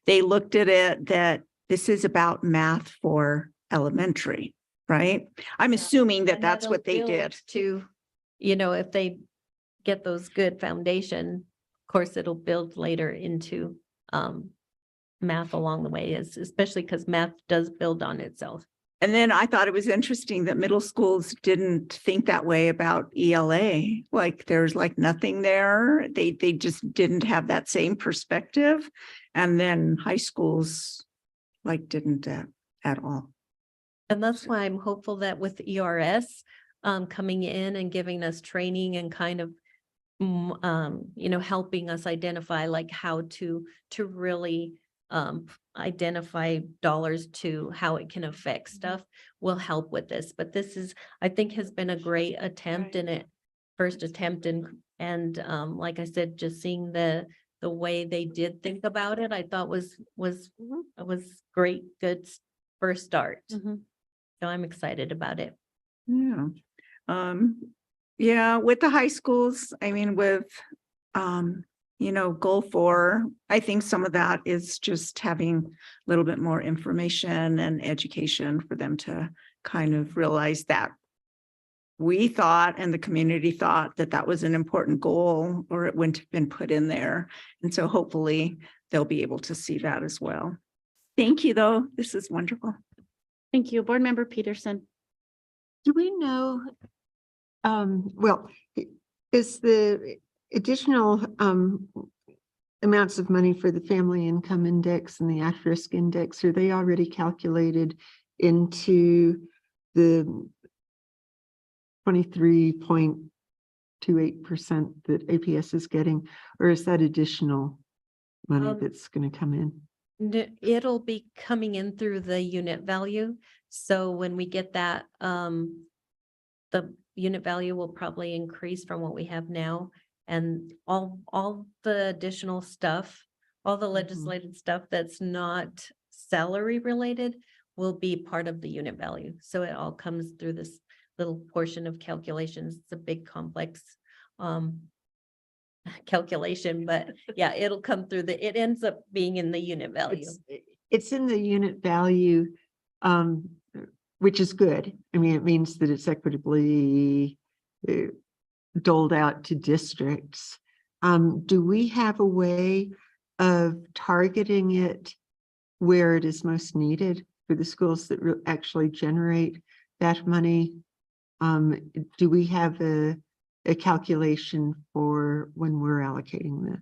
Speaker 7: They looked at it that this is about math for elementary, right? I'm assuming that that's what they did.
Speaker 13: To, if they get those good foundation, of course, it'll build later into math along the way, especially because math does build on itself.
Speaker 7: And then I thought it was interesting that middle schools didn't think that way about ELA. Like there's like nothing there. They just didn't have that same perspective. And then high schools like didn't at all.
Speaker 13: And that's why I'm hopeful that with ERS coming in and giving us training and kind of, helping us identify like how to really identify dollars to how it can affect stuff will help with this. But this I think has been a great attempt in it, first attempt. And like I said, just seeing the way they did think about it, I thought was great, good first start. So I'm excited about it.
Speaker 7: Yeah. Yeah, with the high schools, I mean, with, goal 4, I think some of that is just having a little bit more information and education for them to kind of realize that we thought and the community thought that that was an important goal, or it wouldn't have been put in there. And so hopefully they'll be able to see that as well. Thank you, though. This is wonderful.
Speaker 1: Thank you. Board Member Peterson.
Speaker 5: Do we know, is the additional amounts of money for the family income index and the at-risk index, are they already calculated into the 23.28% that APS is getting, or is that additional money that's going to come in?
Speaker 13: It'll be coming in through the unit value. So when we get that, the unit value will probably increase from what we have now. And all the additional stuff, all the legislated stuff that's not salary related will be part of the unit value. So it all comes through this little portion of calculations. It's a big complex calculation, but yeah, it'll come through it ends up being in the unit value.
Speaker 5: It's in the unit value, which is good. I mean, it means that it's equitably doled out to districts. Do we have a way of targeting it where it is most needed for the schools that actually generate that money? Do we have a calculation for when we're allocating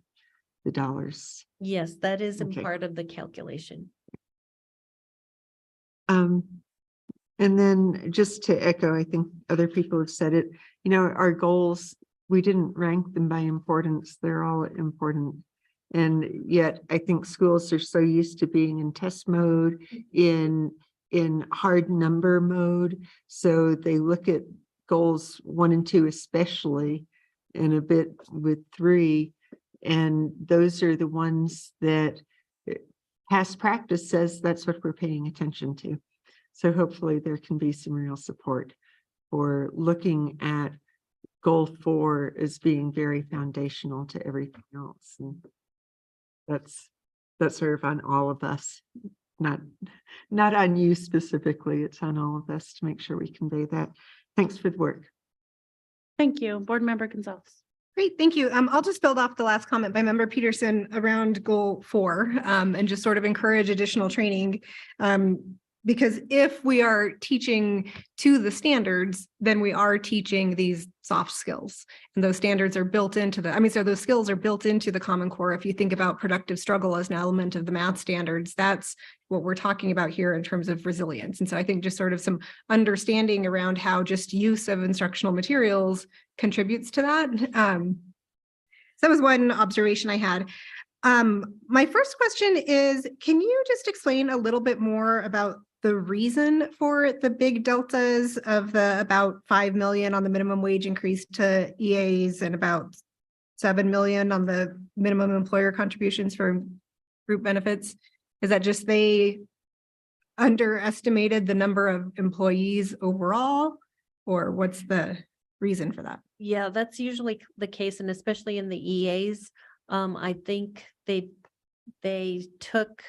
Speaker 5: the dollars?
Speaker 13: Yes, that is in
Speaker 5: Okay.
Speaker 13: part of the calculation.
Speaker 5: And then just to echo, I think other people have said it, our goals, we didn't rank them by importance. They're all important. And yet I think schools are so used to being in test mode, in hard number mode. So they look at goals 1 and 2, especially, and a bit with 3. And those are the ones that past practice says that's what we're paying attention to. So hopefully there can be some real support for looking at goal 4 as being very foundational to everything else. And that's sort of on all of us, not on you specifically. It's on all of us to make sure we convey that. Thanks for the work.
Speaker 1: Thank you. Board Member Gonzalez.
Speaker 6: Great, thank you. I'll just build off the last comment by Member Peterson around goal 4, and just sort of encourage additional training. Because if we are teaching to the standards, then we are teaching these soft skills. And those standards are built into so those skills are built into the Common Core. If you think about productive struggle as an element of the math standards, that's what we're talking about here in terms of resilience. And so I think just sort of some understanding around how just use of instructional materials contributes to that. So that was one observation I had. My first question is, can you just explain a little bit more about the reason for the big deltas of the about 5 million on the minimum wage increase to EAs and about 7 million on the minimum employer contributions for group benefits? Is that just they underestimated the number of employees overall, or what's the reason for that?
Speaker 13: Yeah, that's usually the case, and especially in the EAs. I think they took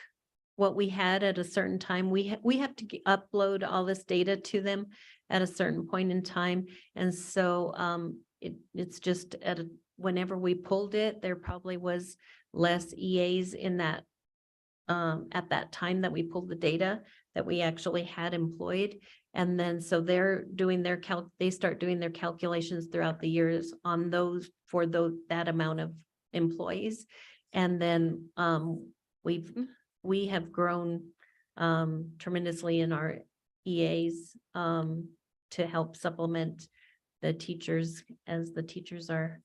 Speaker 13: what we had at a certain time. We have to upload all this data to them at a certain point in time. And so it's just whenever we pulled it, there probably was less EAs in that at that time that we pulled the data that we actually had employed. And then so they're doing they start doing their calculations throughout the years on that amount of employees. And then we have grown tremendously in our EAs to help supplement the teachers, as the teachers are,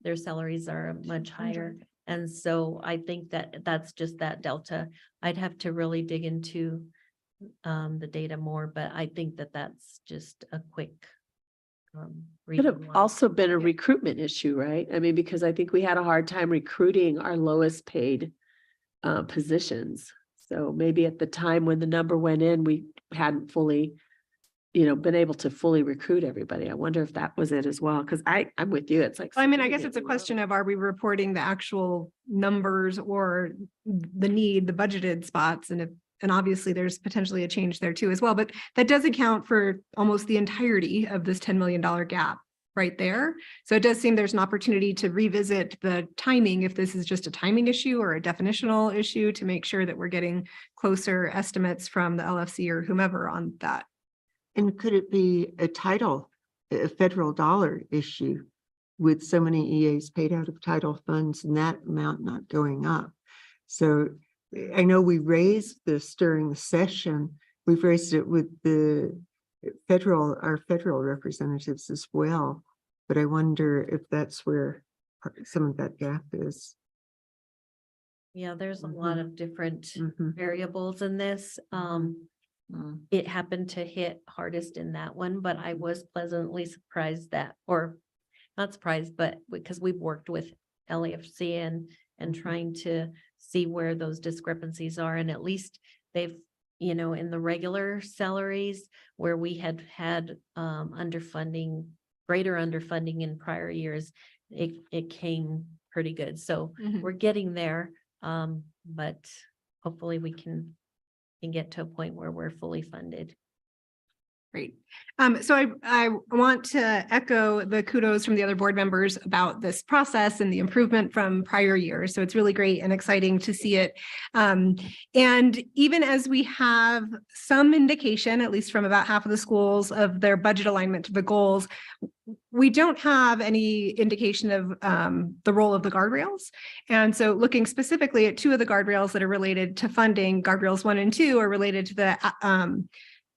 Speaker 13: their salaries are much higher. And so I think that's just that delta. I'd have to really dig into the data more, but I think that's just a quick
Speaker 3: Could have
Speaker 13: reason why.
Speaker 3: also been a recruitment issue, right? I mean, because I think we had a hard time recruiting our lowest paid positions. So maybe at the time when the number went in, we hadn't fully, been able to fully recruit everybody. I wonder if that was it as well, because I'm with you. It's like,
Speaker 6: I mean, I guess it's a question of, are we reporting the actual numbers or the budgeted spots? And obviously there's potentially a change there too as well, but that does account for almost the entirety of this $10 million gap right there. So it does seem there's an opportunity to revisit the timing, if this is just a timing issue or a definitional issue, to make sure that we're getting closer estimates from the LFC or whomever on that.
Speaker 5: And could it be a federal dollar issue with so many EAs paid out of title funds and that amount not going up? So I know we raised this during the session. We've raised it with our federal representatives as well. But I wonder if that's where some of that gap is.
Speaker 13: Yeah, there's a lot of different
Speaker 5: Mhm.
Speaker 13: variables in this. It happened to hit hardest in that one, but I was pleasantly surprised or not surprised, but because we've worked with LAFC and trying to see where those discrepancies are. And at least they've, in the regular salaries where we had underfunding greater underfunding in prior years, it came pretty good. So
Speaker 6: Mhm.
Speaker 13: we're getting there. But hopefully we can get to a point where we're fully funded.
Speaker 6: Great. So I want to echo the kudos from the other board members about this process and the improvement from prior years. So it's really great and exciting to see it. And even as we have some indication, at least from about half of the schools, of their budget alignment to the goals, we don't have any indication of the role of the guardrails. And so looking specifically at two of the guardrails that are related to funding, guardrails 1 and 2 are related to the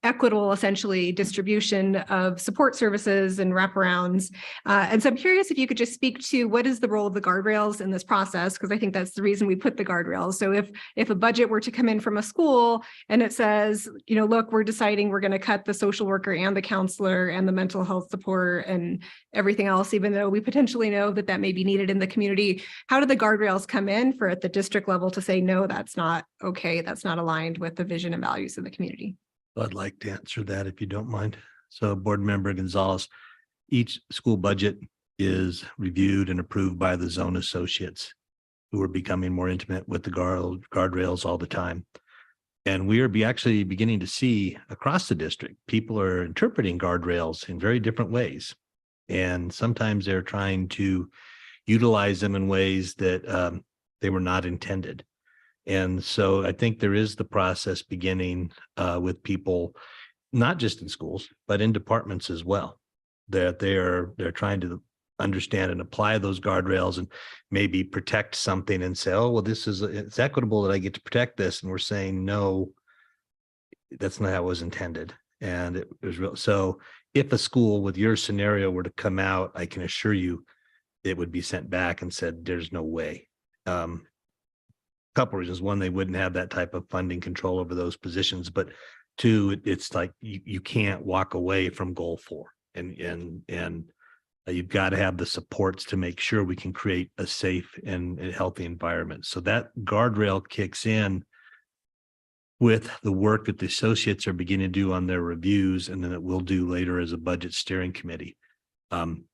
Speaker 6: equitable, essentially, distribution of support services and wraparounds. And so I'm curious if you could just speak to what is the role of the guardrails in this process, because I think that's the reason we put the guardrails. So if a budget were to come in from a school and it says, you know, look, we're deciding we're going to cut the social worker and the counselor and the mental health support and everything else, even though we potentially know that that may be needed in the community, how do the guardrails come in for at the district level to say, no, that's not okay, that's not aligned with the vision and values of the community?
Speaker 11: I'd like to answer that if you don't mind. So Board Member Gonzalez, each school budget is reviewed and approved by the zone associates who are becoming more intimate with the guardrails all the time. And we are actually beginning to see across the district, people are interpreting guardrails in very different ways. And sometimes they're trying to utilize them in ways that they were not intended. And so I think there is the process beginning with people, not just in schools, but in departments as well, that they're trying to understand and apply those guardrails and maybe protect something and say, oh, well, it's equitable that I get to protect this. And we're saying, no, that's not how it was intended. And it was real. So if a school with your scenario were to come out, I can assure you it would be sent back and said, there's no way. Couple reasons. One, they wouldn't have that type of funding control over those positions, but two, it's like you can't walk away from goal 4, and you've got to have the supports to make sure we can create a safe and healthy environment. So that guardrail kicks in with the work that the associates are beginning to do on their reviews, and then it will do later as a budget steering committee.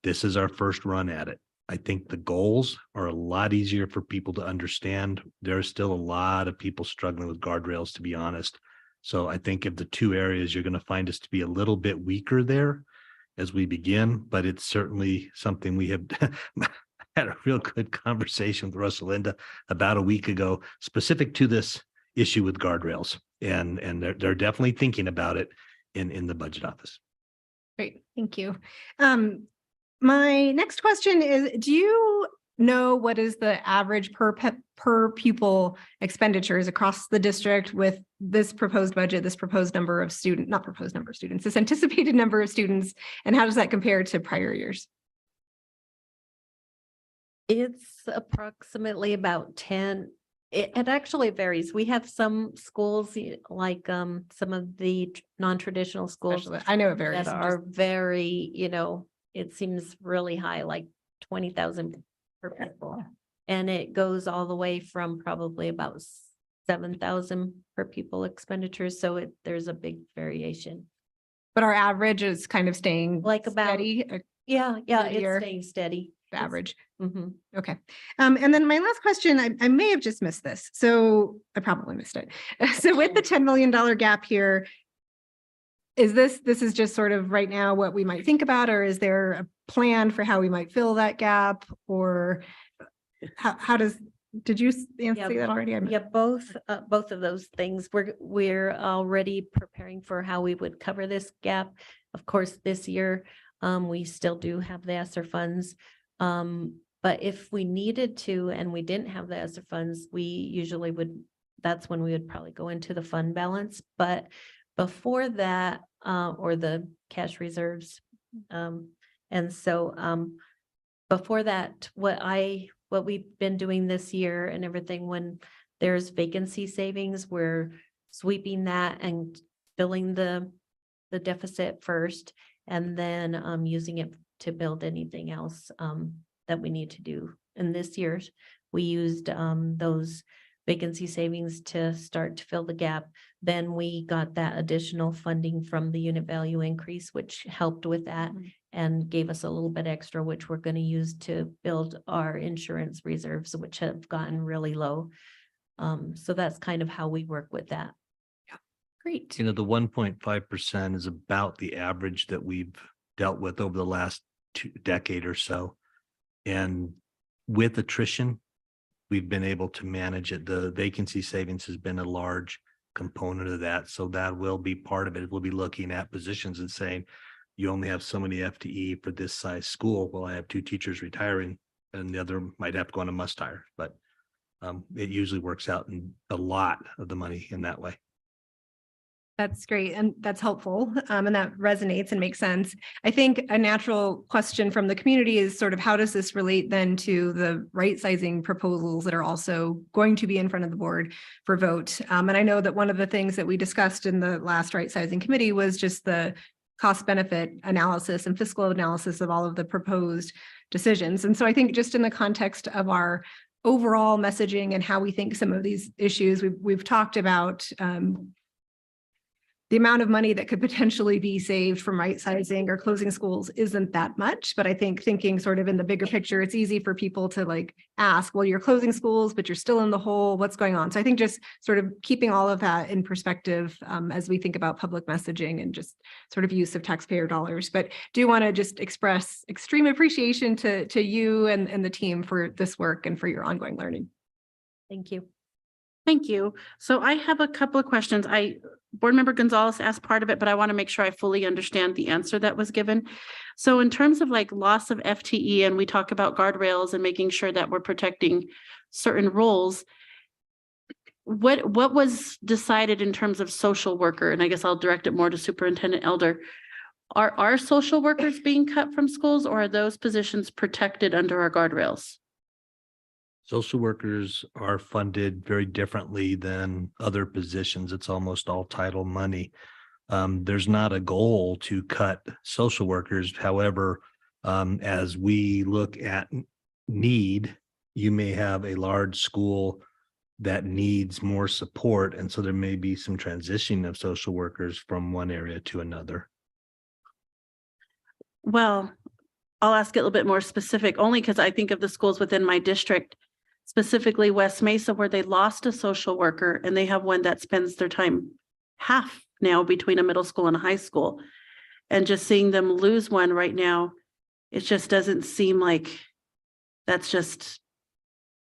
Speaker 11: This is our first run at it. I think the goals are a lot easier for people to understand. There are still a lot of people struggling with guardrails, to be honest. So I think of the two areas, you're going to find us to be a little bit weaker there as we begin, but it's certainly something we have had a real good conversation with Rosalinda about a week ago, specific to this issue with guardrails. And they're definitely thinking about it in the budget office.
Speaker 6: Great, thank you. My next question is, do you know what is the average per pupil expenditures across the district with this proposed budget, this proposed number of students, not proposed number of students, this anticipated number of students, and how does that compare to prior years?
Speaker 13: It's approximately about 10. It actually varies. We have some schools like some of the non-traditional schools
Speaker 6: I know it varies.
Speaker 13: that are very, you know, it seems really high, like 20,000 per pupil. And it goes all the way from probably about 7,000 per pupil expenditures. So there's a big variation.
Speaker 6: But our average is kind of staying
Speaker 13: Like about,
Speaker 6: steady,
Speaker 13: yeah,
Speaker 6: year.
Speaker 13: it's staying steady.
Speaker 6: the average.
Speaker 13: Mhm.
Speaker 6: Okay. And then my last question, I may have just missed this. So I probably missed it. So with the $10 million gap here, is this is just sort of right now what we might think about, or is there a plan for how we might fill that gap? Or did you answer that already?
Speaker 13: Yeah, both of those things. We're already preparing for how we would cover this gap. Of course, this year, we still do have the ESSER funds. But if we needed to, and we didn't have the ESSER funds, we usually would, that's when we would probably go into the fund balance. But before that, or the cash reserves. And so, before that, what we've been doing this year and everything, when there's vacancy savings, we're sweeping that and filling the deficit first, and then, using it to build anything else, that we need to do. And this year, we used, those vacancy savings to start to fill the gap. Then we got that additional funding from the unit value increase, which helped with that. and gave us a little bit extra, which we're going to use to build our insurance reserves, which have gotten really low. So that's kind of how we work with that.
Speaker 7: Great.
Speaker 11: You know, the 1.5% is about the average that we've dealt with over the last decade or so. And with attrition, we've been able to manage it. The vacancy savings has been a large component of that. So that will be part of it. We'll be looking at positions and saying, you only have so many FTE for this size school. Well, I have 2 teachers retiring and the other might have to go on a must hire, but it usually works out in a lot of the money in that way.
Speaker 6: That's great. And that's helpful. And that resonates and makes sense. I think a natural question from the community is sort of how does this relate then to the right sizing proposals that are also going to be in front of the board for vote? And I know that one of the things that we discussed in the last right sizing committee was just the cost benefit analysis and fiscal analysis of all of the proposed decisions. And so I think just in the context of our overall messaging and how we think some of these issues, we've talked about the amount of money that could potentially be saved from right sizing or closing schools isn't that much. But I think thinking sort of in the bigger picture, it's easy for people to like ask, well, you're closing schools, but you're still in the hole. What's going on? So I think just sort of keeping all of that in perspective as we think about public messaging and just sort of use of taxpayer dollars. But do want to just express extreme appreciation to you and the team for this work and for your ongoing learning.
Speaker 13: Thank you.
Speaker 1: Thank you. So I have a couple of questions. Board Member Gonzalez asked part of it, but I want to make sure I fully understand the answer that was given. So in terms of like loss of FTE, and we talk about guardrails and making sure that we're protecting certain roles, what was decided in terms of social worker? And I guess I'll direct it more to Superintendent Elder. Are our social workers being cut from schools, or are those positions protected under our guardrails?
Speaker 11: Social workers are funded very differently than other positions. It's almost all title money. There's not a goal to cut social workers. However, as we look at need, you may have a large school that needs more support. And so there may be some transitioning of social workers from one area to another.
Speaker 1: Well, I'll ask it a little bit more specific, only because I think of the schools within my district, specifically West Mesa, where they lost a social worker and they have one that spends their time half now between a middle school and a high school. And just seeing them lose one right now, it just doesn't seem like that's just.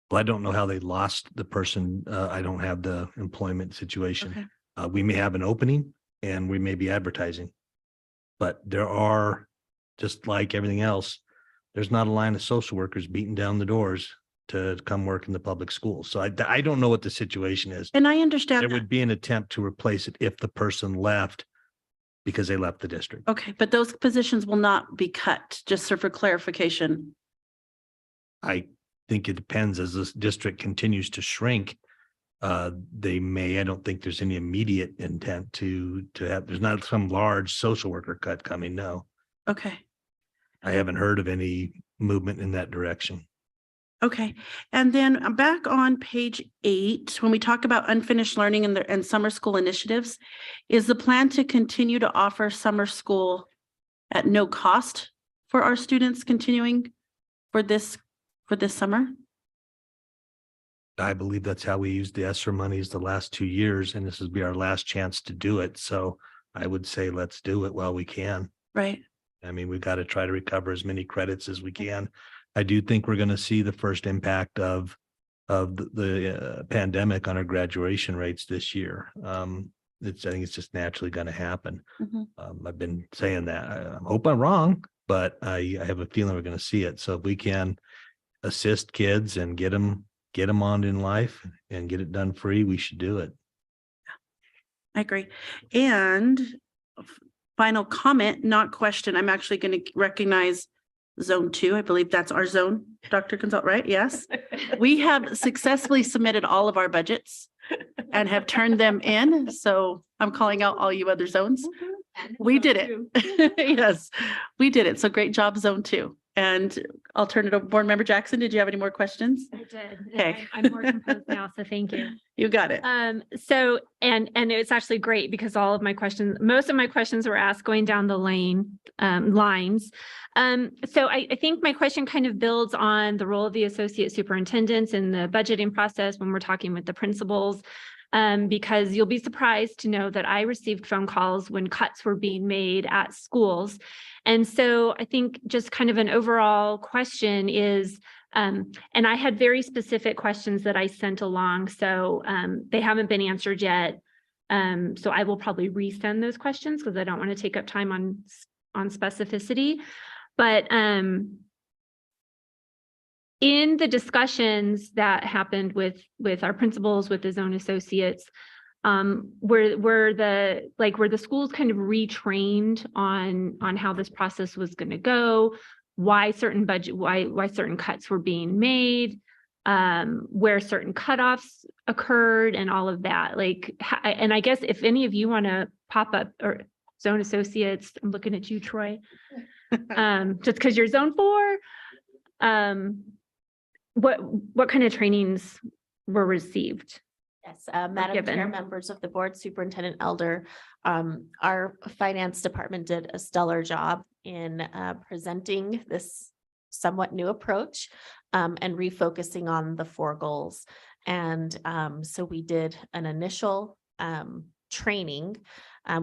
Speaker 11: Well, I don't know how they lost the person. I don't have the employment situation.
Speaker 1: Okay.
Speaker 11: We may have an opening and we may be advertising, but there are, just like everything else, there's not a line of social workers beating down the doors to come work in the public schools. So I don't know what the situation is.
Speaker 1: And I understand
Speaker 11: There
Speaker 1: that.
Speaker 11: would be an attempt to replace it if the person left because they left the district.
Speaker 1: Okay, but those positions will not be cut, just so for clarification.
Speaker 11: I think it depends as this district continues to shrink. They may, I don't think there's any immediate intent to have, there's not some large social worker cut coming. No,
Speaker 1: Okay.
Speaker 11: I haven't heard of any movement in that direction.
Speaker 1: Okay, and then back on page 8, when we talk about unfinished learning and summer school initiatives, is the plan to continue to offer summer school at no cost for our students continuing for this summer?
Speaker 11: I believe that's how we used the ESSER monies the last 2 years, and this will be our last chance to do it. So I would say let's do it while we can.
Speaker 1: Right.
Speaker 11: I mean, we've got to try to recover as many credits as we can. I do think we're going to see the first impact of the pandemic on our graduation rates this year. I think it's just naturally going to happen.
Speaker 1: Mhm.
Speaker 11: I've been saying that. I hope I'm wrong, but I have a feeling we're going to see it. So if we can assist kids and get them on in life and get it done free, we should do it.
Speaker 1: I agree. And final comment, not question, I'm actually going to recognize Zone 2. I believe that's our zone, Dr. Gonzalez, right? Yes. We have successfully submitted all of our budgets and have turned them in. So I'm calling out all you other zones. We did it. Yes, we did it. So great job, Zone 2. And I'll turn it over. Board Member Jackson, did you have any more questions?
Speaker 12: I did.
Speaker 1: Okay.
Speaker 12: I'm more composed now, so thank you.
Speaker 1: You got it.
Speaker 12: So, and it's actually great because most of my questions were asked going down the lines. So I think my question kind of builds on the role of the associate superintendents in the budgeting process when we're talking with the principals. Because you'll be surprised to know that I received phone calls when cuts were being made at schools. And so I think just kind of an overall question is, and I had very specific questions that I sent along, so they haven't been answered yet. So I will probably resend those questions because I don't want to take up time on specificity. But in the discussions that happened with our principals, with the zone associates, were the schools kind of retrained on how this process was going to go, why certain cuts were being made, where certain cutoffs occurred, and all of that. And I guess if any of you want to pop up, or zone associates, I'm looking at you, Troy, just because you're zone 4. What kind of trainings were received?
Speaker 8: Yes, Madam Chair,
Speaker 12: given?
Speaker 8: members of the board, Superintendent Elder, our finance department did a stellar job in presenting this somewhat new approach and refocusing on the 4 goals. And so we did an initial training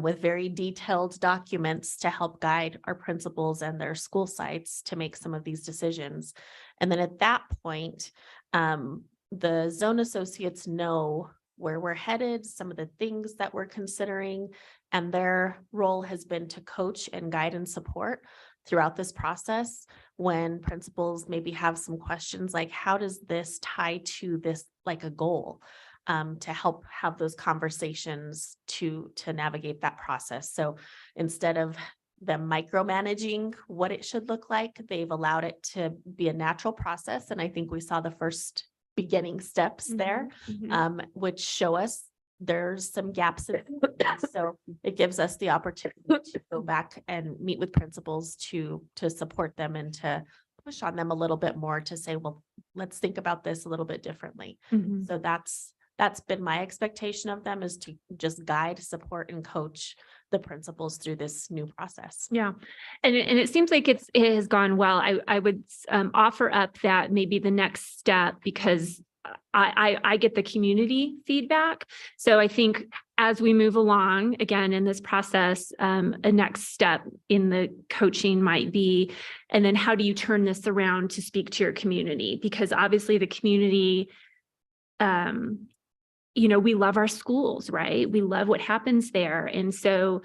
Speaker 8: with very detailed documents to help guide our principals and their school sites to make some of these decisions. And then at that point, the zone associates know where we're headed, some of the things that we're considering, and their role has been to coach and guide and support throughout this process. When principals maybe have some questions like, how does this tie to this, like a goal? To help have those conversations to navigate that process. So instead of them micromanaging what it should look like, they've allowed it to be a natural process. And I think we saw the first beginning steps there, which show us there's some gaps in it. So it gives us the opportunity to go back and meet with principals to support them and to push on them a little bit more to say, well, let's think about this a little bit differently. So that's been my expectation of them, is to just guide, support, and coach the principals through this new process.
Speaker 12: Yeah. And it seems like it has gone well. I would offer up that maybe the next step, because I get the community feedback. So I think as we move along, again, in this process, a next step in the coaching might be, and then how do you turn this around to speak to your community? Because obviously the community, we love our schools, right? We love what happens there. And so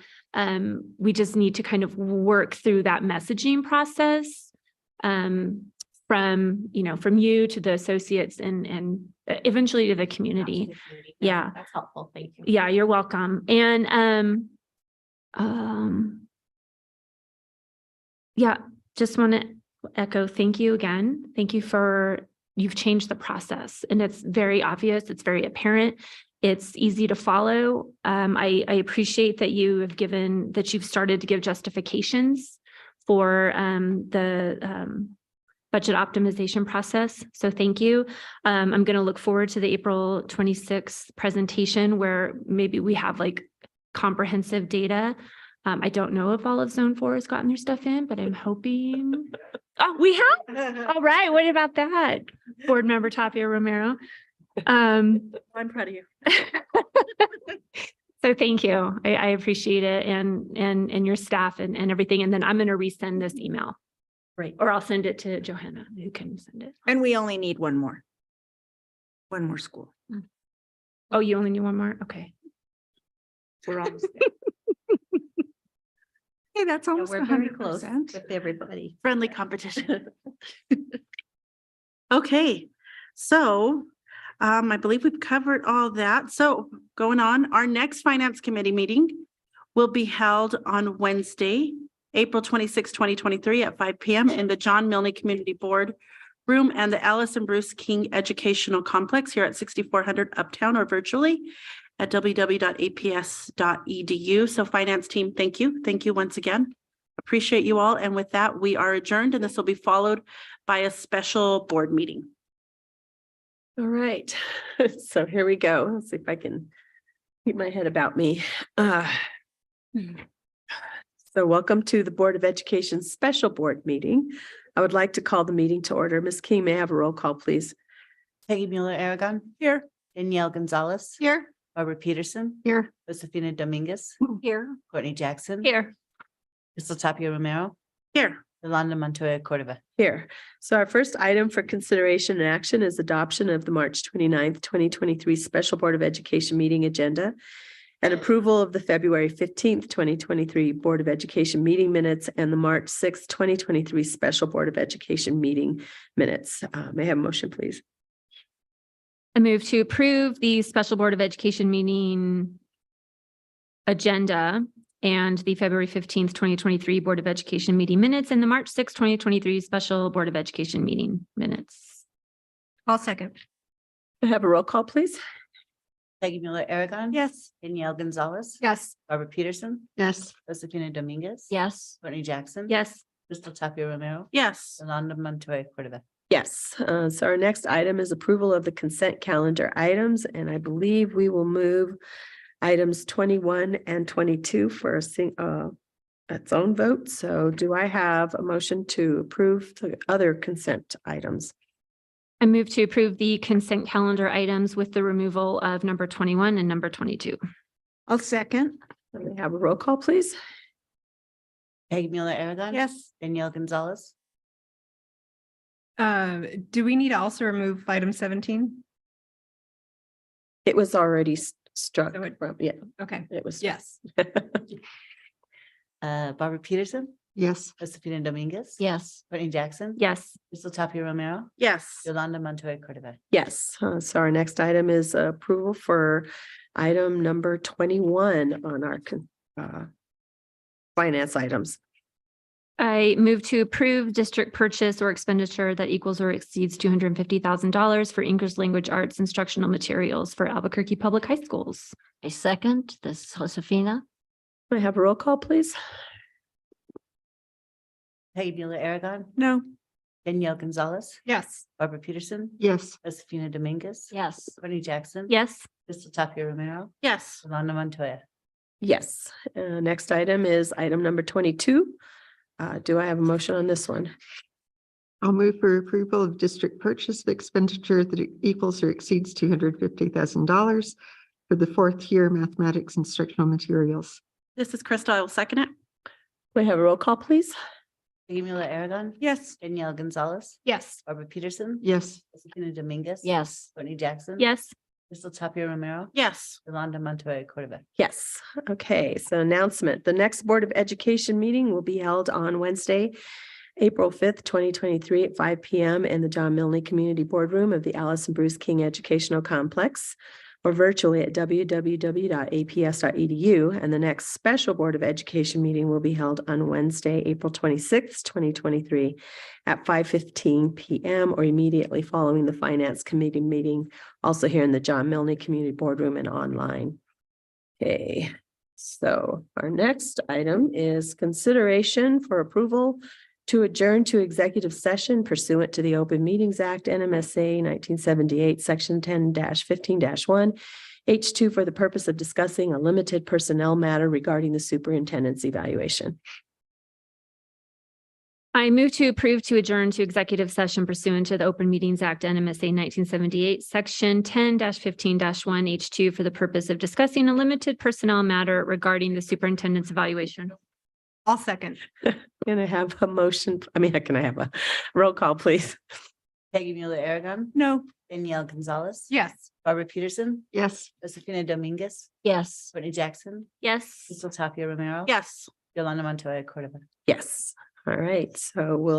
Speaker 12: we just need to kind of work through that messaging process from you to the associates and eventually to the community. Yeah.
Speaker 8: That's helpful. Thank you.
Speaker 12: Yeah, you're welcome. And just want to echo, thank you again. Thank you you've changed the process, and it's very obvious. It's very apparent. It's easy to follow. I appreciate that you've started to give justifications for the budget optimization process. So thank you. I'm going to look forward to the April 26th presentation where maybe we have comprehensive data. I don't know if all of Zone 4 has gotten their stuff in, but I'm hoping. Oh, we have? All right. What about that? Board Member Tapia Romero.
Speaker 1: I'm proud of you.
Speaker 12: So thank you. I appreciate it, and your staff and everything. And then I'm going to resend this email.
Speaker 8: Great.
Speaker 12: Or I'll send it to Johanna, who can send it.
Speaker 7: And we only need one more school.
Speaker 12: Oh, you only need one more? Okay. We're almost there.
Speaker 7: Hey, that's almost
Speaker 13: We're very close
Speaker 7: 100%.
Speaker 13: with everybody.
Speaker 1: Friendly competition. Okay, so I believe we've covered all that. So going on, our next finance committee meeting will be held on Wednesday, April 26, 2023 at 5 p.m. in the John Milne Community Board Room and the Alice and Bruce King Educational Complex here at 6400 Uptown, or virtually at www.aps.edu. So finance team, thank you. Thank you once again. Appreciate you all. And with that, we are adjourned, and this will be followed by a special board meeting.
Speaker 3: All right, so here we go. Let's see if I can keep my head about me. So welcome to the Board of Education Special Board Meeting. I would like to call the meeting to order. Ms. King, may I have a roll call, please?
Speaker 2: Peggy Mueller Aragon,
Speaker 1: Here.
Speaker 2: Danielle Gonzalez.
Speaker 7: Here.
Speaker 2: Barbara Peterson,
Speaker 7: Here.
Speaker 2: Josefina Dominguez,
Speaker 7: Here.
Speaker 2: Courtney Jackson.
Speaker 12: Here.
Speaker 2: Crystal Tapia Romero,
Speaker 1: Here.
Speaker 2: Yolanda Montoya Cordova.
Speaker 3: Here. So our first item for consideration and action is adoption of the March 29th, 2023 Special Board of Education meeting agenda and approval of the February 15th, 2023 Board of Education meeting minutes and the March 6th, 2023 Special Board of Education meeting minutes. May I have a motion, please?
Speaker 12: I move to approve the Special Board of Education meeting agenda and the February 15th, 2023 Board of Education meeting minutes and the March 6th, 2023 Special Board of Education meeting minutes.
Speaker 6: I'll second.
Speaker 3: I have a roll call, please.
Speaker 2: Peggy Mueller Aragon.
Speaker 7: Yes.
Speaker 2: Danielle Gonzalez.
Speaker 6: Yes.
Speaker 2: Barbara Peterson,
Speaker 5: Yes.
Speaker 2: Josefina Dominguez.
Speaker 4: Yes.
Speaker 2: Courtney Jackson.
Speaker 12: Yes.
Speaker 2: Crystal Tapia Romero,
Speaker 1: Yes.
Speaker 2: Yolanda Montoya Cordova.
Speaker 3: Yes, so our next item is approval of the consent calendar items, and I believe we will move items 21 and 22 for its own vote. So do I have a motion to approve the other consent items?
Speaker 12: I move to approve the consent calendar items with the removal of number 21 and number 22.
Speaker 7: I'll second.
Speaker 3: Let me have a roll call, please.
Speaker 2: Peggy Mueller Aragon.
Speaker 7: Yes.
Speaker 2: Danielle Gonzalez.
Speaker 6: Do we need to also remove item 17?
Speaker 3: It was already struck.
Speaker 6: So it-
Speaker 3: Yeah,
Speaker 6: Okay,
Speaker 3: it was.
Speaker 6: yes.
Speaker 2: Barbara Peterson,
Speaker 5: Yes.
Speaker 2: Josefina Dominguez.
Speaker 4: Yes.
Speaker 2: Courtney Jackson.
Speaker 12: Yes.
Speaker 2: Crystal Tapia Romero,
Speaker 1: Yes.
Speaker 2: Yolanda Montoya Cordova.
Speaker 3: Yes, so our next item is approval for item number 21 on our finance items.
Speaker 12: I move to approve district purchase or expenditure that equals or exceeds $250,000 for English language arts instructional materials for Albuquerque Public High Schools.
Speaker 4: A second. This is Josefina.
Speaker 3: May I have a roll call, please?
Speaker 2: Peggy Mueller Aragon,
Speaker 7: No.
Speaker 2: Danielle Gonzalez,
Speaker 6: Yes.
Speaker 2: Barbara Peterson,
Speaker 5: Yes.
Speaker 2: Josefina Dominguez.
Speaker 4: Yes.
Speaker 2: Courtney Jackson.
Speaker 12: Yes.
Speaker 2: Crystal Tapia Romero,
Speaker 1: Yes.
Speaker 2: Yolanda Montoya.
Speaker 3: Yes, next item is item number 22. Do I have a motion on this one?
Speaker 5: I'll move for approval of district purchase of expenditure that equals or exceeds $250,000 for the fourth year mathematics instructional materials.
Speaker 1: This is Krista. I will second it.
Speaker 3: May I have a roll call, please?
Speaker 2: Peggy Mueller Aragon.
Speaker 7: Yes.
Speaker 2: Danielle Gonzalez,
Speaker 6: Yes.
Speaker 2: Barbara Peterson.
Speaker 5: Yes.
Speaker 2: Josefina Dominguez.
Speaker 4: Yes.
Speaker 2: Courtney Jackson.
Speaker 12: Yes.
Speaker 2: Crystal Tapia Romero,
Speaker 1: Yes.
Speaker 2: Yolanda Montoya Cordova.
Speaker 3: Yes, okay, so announcement. The next Board of Education meeting will be held on Wednesday, April 5th, 2023 at 5 p.m. in the John Milne Community Boardroom of the Allison Bruce King Educational Complex, or virtually at www.aps.edu. And the next special Board of Education meeting will be held on Wednesday, April 26th, 2023 at 5:15 p.m. or immediately following the Finance Committee meeting, also here in the John Milne Community Boardroom and online. Okay, so our next item is consideration for approval to adjourn to executive session pursuant to the Open Meetings Act, NMSA 1978, Section 10-15-1, H2 for the purpose of discussing a limited personnel matter regarding the superintendent's evaluation.
Speaker 12: I move to approve to adjourn to executive session pursuant to the Open Meetings Act, NMSA 1978, Section 10-15-1 H2 for the purpose of discussing a limited personnel matter regarding the superintendent's evaluation.
Speaker 6: I'll second.
Speaker 3: Can I have a motion? Can I have a roll call, please?
Speaker 2: Peggy Mueller Aragon,
Speaker 7: No.
Speaker 2: Danielle Gonzalez.
Speaker 6: Yes.
Speaker 2: Barbara Peterson,
Speaker 5: Yes.
Speaker 2: Josefina Dominguez,
Speaker 4: Yes.
Speaker 2: Courtney Jackson,
Speaker 12: Yes.
Speaker 2: Crystal Tapia Romero.
Speaker 1: Yes.
Speaker 2: Yolanda Montoya Cordova.
Speaker 3: Yes. All right, so we'll